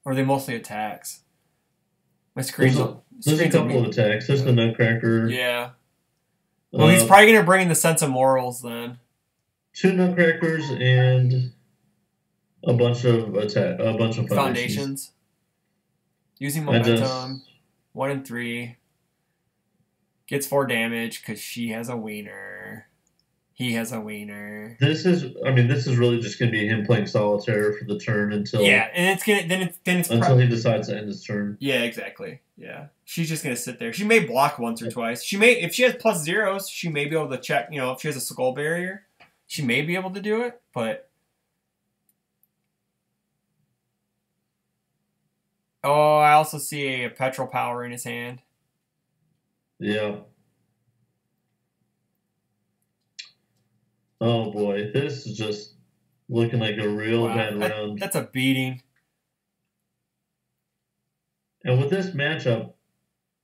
Or are they mostly attacks? My screen's there's a couple of attacks. There's the Nutcracker. Yeah. Well, he's probably gonna bring in the sense of morals then. 2 Nutcrackers and a bunch of foundations. Using momentum. 1 and 3. Gets 4 damage because she has a wiener. He has a wiener. This is really just going to be him playing solitaire for the turn until and until he decides to end his turn. Yeah, exactly. Yeah, she's just going to sit there. She may block once or twice. She may, if she has +0s, she may be able to check. If she has a skull barrier, she may be able to do it. But I also see a petrol power in his hand. Yeah. Oh boy, this is just looking like a real bad round. That's a beating. And with this matchup,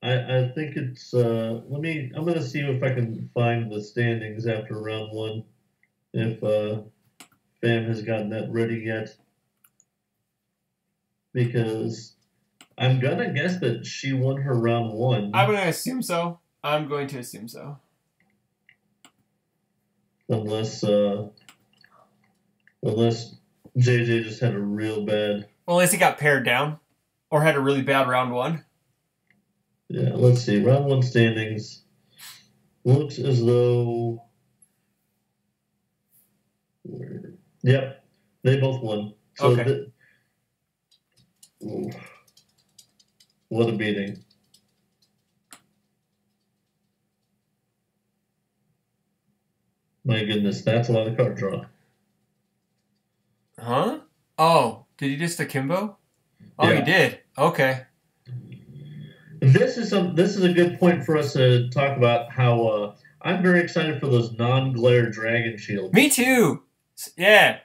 I think it's I'm gonna see if I can find the standings after round one. If Fam has gotten that ready yet. Because I'm gonna guess that she won her round one. I'm going to assume so. I'm going to assume so. Unless JJ just had a real bad. Well, unless he got pared down or had a really bad round one. Yeah, let's see. Round one standings. Looks as though. Yep, they both won. So Okay. What a beating. My goodness, that's a lot of card draw. Huh? Oh, did he just akimbo? Oh, Yeah. he did. Okay. This is a good point for us to talk about how I'm very excited for those non-glare dragon shields. Me too. Yeah.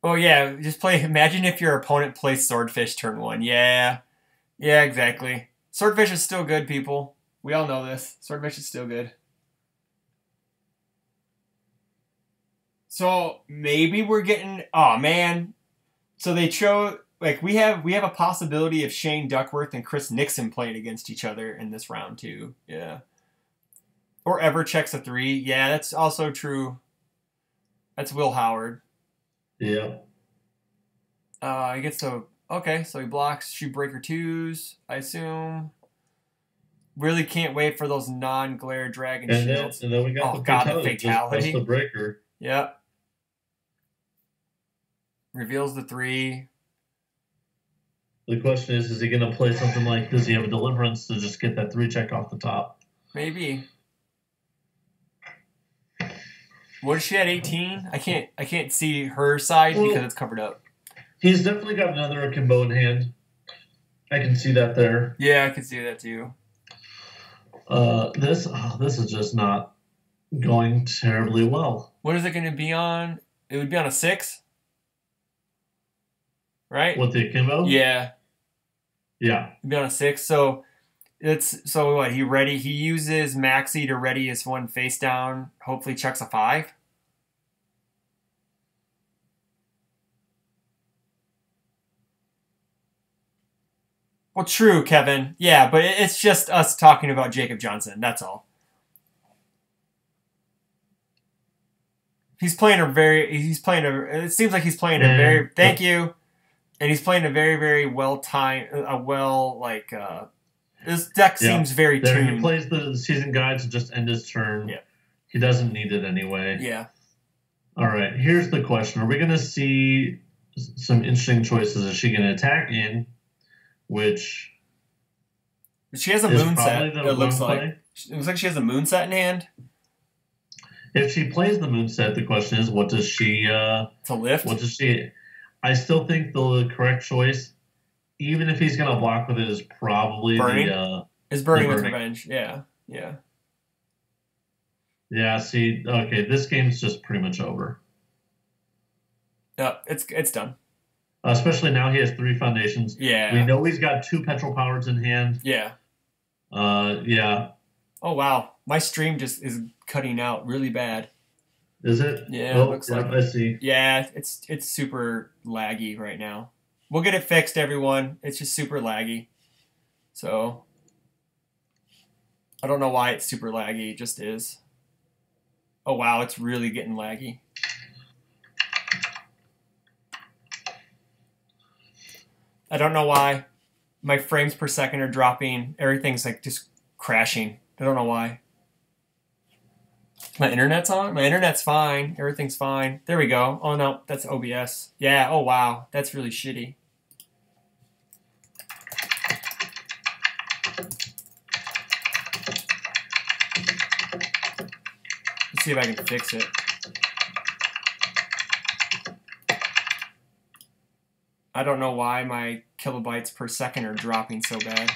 Oh yeah. Just play. Imagine if your opponent plays Swordfish turn one. Yeah. Yeah. Exactly. Swordfish is still good, people. We all know this. Swordfish is still good. So maybe we're getting. Oh man. So they chose. Like we have a possibility of Shane Duckworth and Chris Nixon playing against each other in this round too. Yeah. Or Ever checks a 3. Yeah, that's also true. That's Will Howard. Yeah. He gets the okay, so he blocks Shoebreaker 2s, I assume. Really can't wait for those non-glare dragon shields. And then we got the fatality. Just press the breaker. Yep. Reveals the 3. The question is he going to play something like, does he have a Deliverance to just get that 3 check off the top? Maybe. What is she at 18? I can't see her side because it's covered up. He's definitely got another akimbo in hand. I can see that there. Yeah, I can see that too. This is just not going terribly well. What is it going to be on? It would be on a 6, right? With the akimbo? Yeah. Yeah. It'd be on a 6. So what? He uses Maxi to ready his one face down. Hopefully checks a 5. Well, true, Kevin. Yeah, but it's just us talking about Jacob Johnson. That's all. It seems like he's playing a very, thank you. And he's playing a very, very this deck seems very tuned. He plays the season guide to just end his turn. Yeah. He doesn't need it anyway. Yeah. All right, here's the question. Are we going to see some interesting choices? Is she going to attack in, which... She has a moon set, it looks like. It looks like she has a moon set in hand. If she plays the moon set, the question is, what does she... to lift? What does she... I still think the correct choice, even if he's going to block with it, is probably Burning? Burning with Burning. Revenge. Yeah. Yeah. Yeah, see, okay, this game's just pretty much over. Yeah, it's done. Especially now he has 3 foundations. Yeah. We know he's got 2 petrol powers in hand. Yeah. Yeah. Oh, wow. My stream just is cutting out really bad. Is it? Yeah, it looks like I see. Yeah, it's super laggy right now. We'll get it fixed, everyone. It's just super laggy. So, I don't know why it's super laggy. It just is. Oh, wow. It's really getting laggy. I don't know why. My frames per second are dropping. Everything's like just crashing. I don't know why. My internet's on? My internet's fine. Everything's fine. There we go. Oh, no. That's OBS. Yeah. Oh, wow. That's really shitty. Let's see if I can fix it. I don't know why my kilobytes per second are dropping so bad.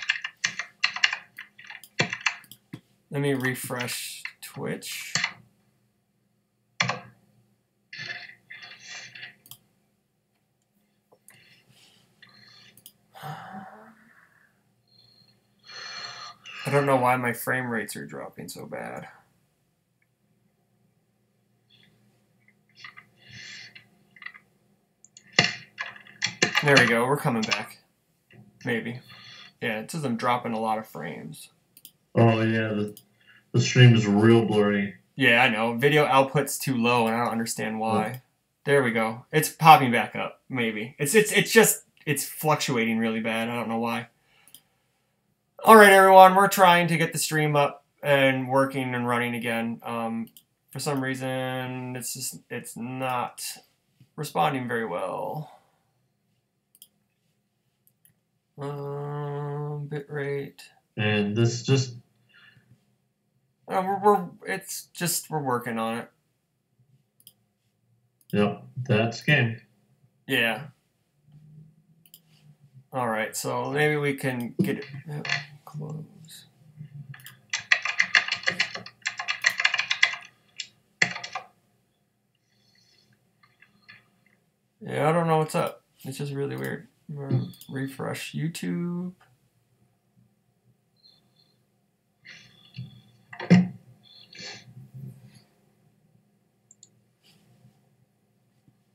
Let me refresh Twitch. I don't know why my frame rates are dropping so bad. There we go. We're coming back. Maybe. Yeah, it says I'm dropping a lot of frames. Oh, yeah. The stream is real blurry. Yeah, I know. Video output's too low, and I don't understand why. There we go. It's popping back up. Maybe it's fluctuating really bad. I don't know why. All right, everyone. We're trying to get the stream up and working and running again. For some reason, it's not responding very well. Bitrate. And this just. We're working on it. Yep, that's game. Yeah. All right, so maybe we can get it. Yep, close. Yeah, I don't know what's up. It's just really weird. Refresh YouTube.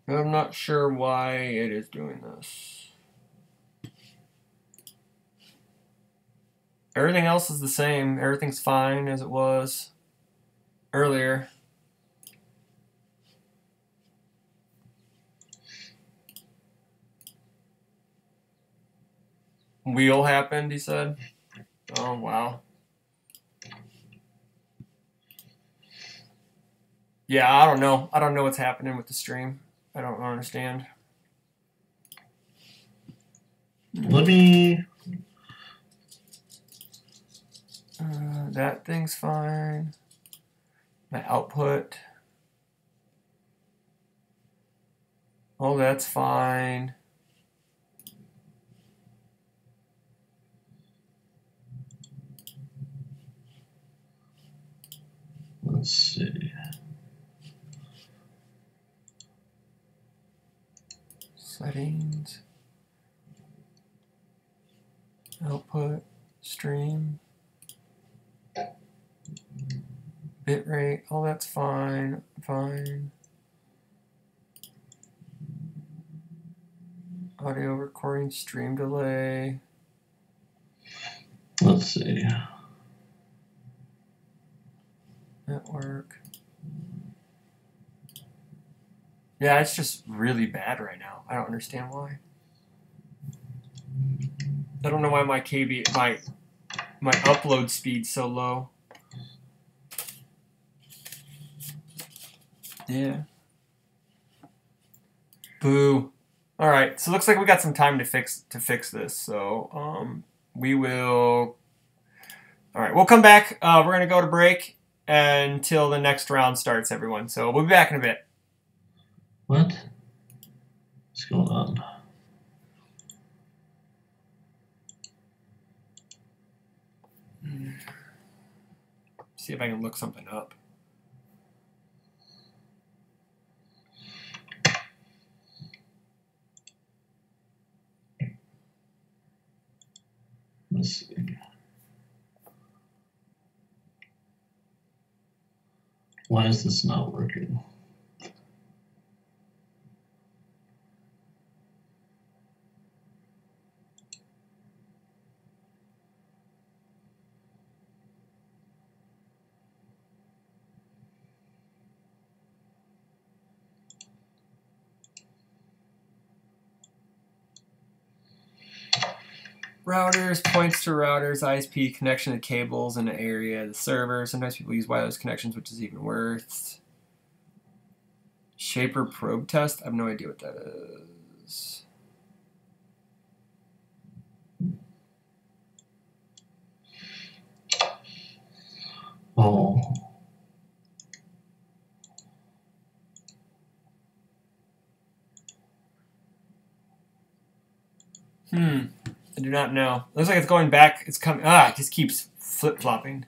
I'm not sure why it is doing this. Everything else is the same. Everything's fine as it was earlier. Wheel happened, he said. Oh, wow. Yeah, I don't know. I don't know what's happening with the stream. I don't understand. Let me... that thing's fine. My output. Oh, that's fine. Let's see. Settings. Output. Stream. Bitrate. Oh, that's fine. Fine. Audio recording. Stream delay. Let's see. Network. Yeah, it's just really bad right now. I don't understand why. I don't know why my my upload speed's so low. Yeah. Boo. All right. So it looks like we got some time to fix this. So we will. All right. We'll come back. We're gonna go to break until the next round starts, everyone. So we'll be back in a bit. What? What's going on? See if I can look something up. Let's see. Why is this not working? Routers points to routers, ISP connection to cables in the area, the server. Sometimes people use wireless connections, which is even worse. Shaper probe test? I have no idea what that is. Oh. I do not know. Looks like it's going back. It's coming. It just keeps flip-flopping.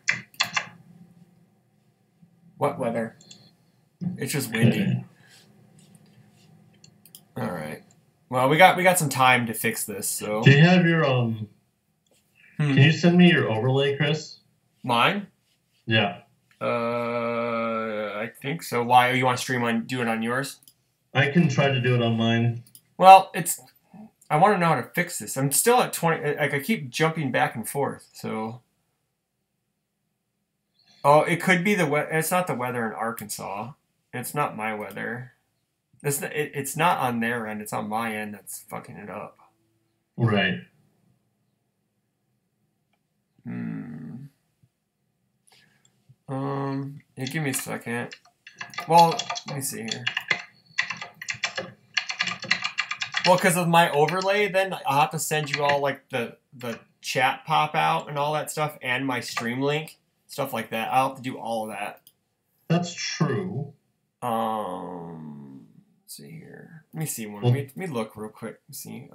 What weather? It's just windy. Okay. All right. Well, we got some time to fix this. So Do you have your Can you send me your overlay, Chris? Mine? Yeah. I think so. Why? You want to do it on yours? I can try to do it on mine. Well, I want to know how to fix this. I'm still at 20. Like, I keep jumping back and forth. So, oh, it could be it's not the weather in Arkansas. It's not my weather. It's not on their end. It's on my end that's fucking it up. Right. Give me a second. Well, let me see here. Well, because of my overlay, then I'll have to send you all like the chat pop out and all that stuff, and my stream link, stuff like that. I'll have to do all of that. That's true. Let's see here. Let me see one. Let me look real quick. Let's see.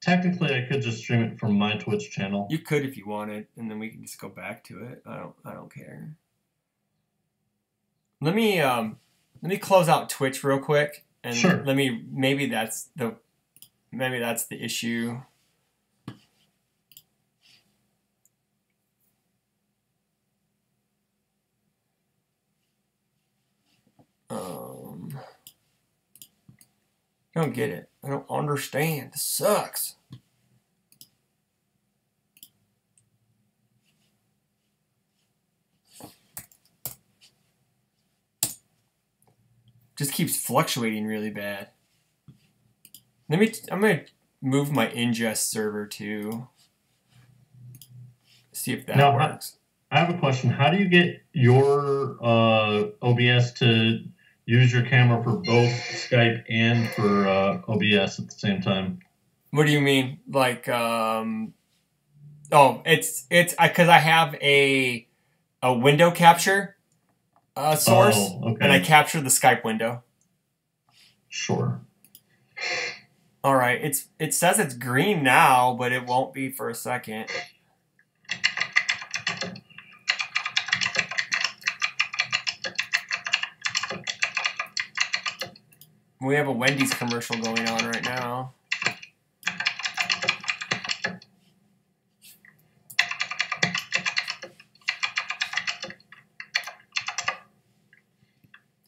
Technically, I could just stream it from my Twitch channel. You could if you wanted, and then we can just go back to it. I don't care. Let me close out Twitch real quick, and sure. Maybe that's the issue. I don't get it. I don't understand. This sucks. Just keeps fluctuating really bad. I'm gonna move my ingest server to see if that works. I have a question. How do you get your OBS to use your camera for both Skype and for OBS at the same time? What do you mean? Like, it's because I have a window capture source, and I capture the Skype window. Sure. All right. It says it's green now, but it won't be for a second. We have a Wendy's commercial going on right now.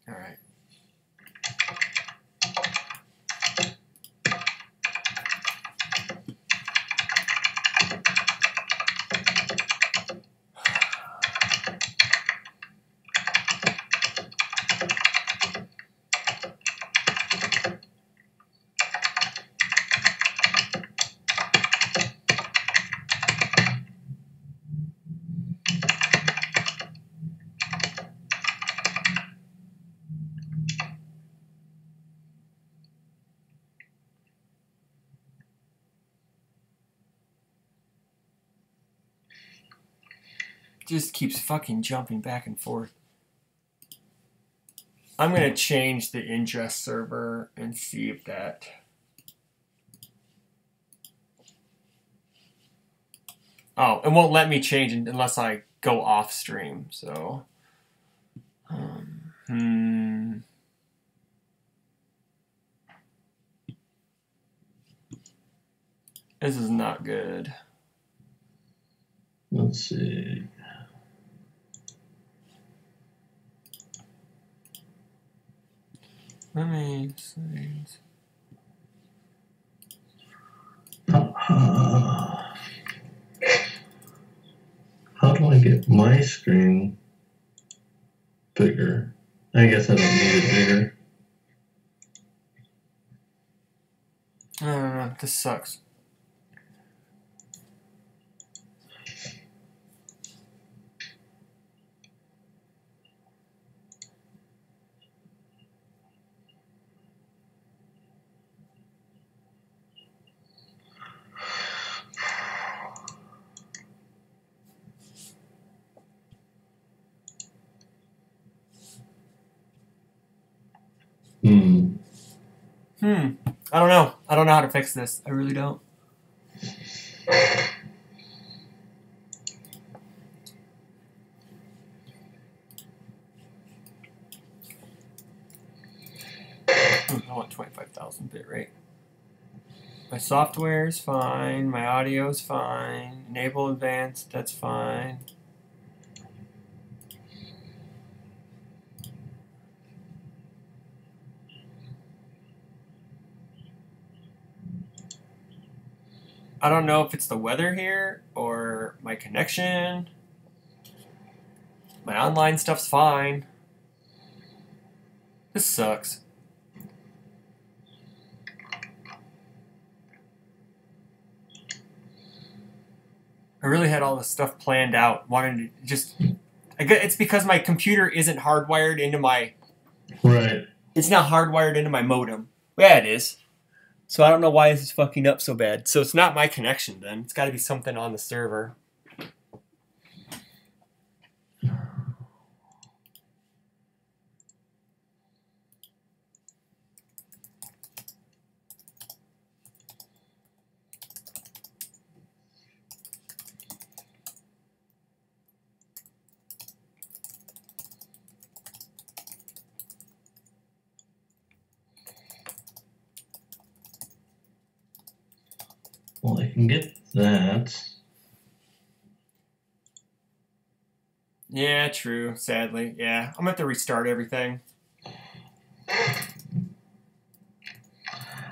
All right. Just keeps fucking jumping back and forth. I'm going to change the ingest server and see if that... Oh, it won't let me change it unless I go off stream, so... This is not good. Let's see. Let me see. How do I get my screen bigger? I guess I don't need it bigger. I don't know. This sucks. I don't know. I don't know how to fix this. I really don't. I want 25,000 bit rate. My software is fine. My audio is fine. Enable advanced, that's fine. I don't know if it's the weather here or my connection. My online stuff's fine. This sucks. I really had all this stuff planned out. Wanted to just... It's because my computer isn't hardwired into my... Right. It's not hardwired into my modem. Yeah, it is. So I don't know why this is fucking up so bad. So it's not my connection then. It's got to be something on the server. Well, I can get that. Yeah, true. Sadly. Yeah. I'm going to have to restart everything.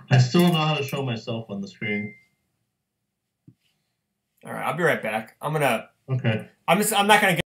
I still don't know how to show myself on the screen. All right. I'll be right back. Okay. I'm not going to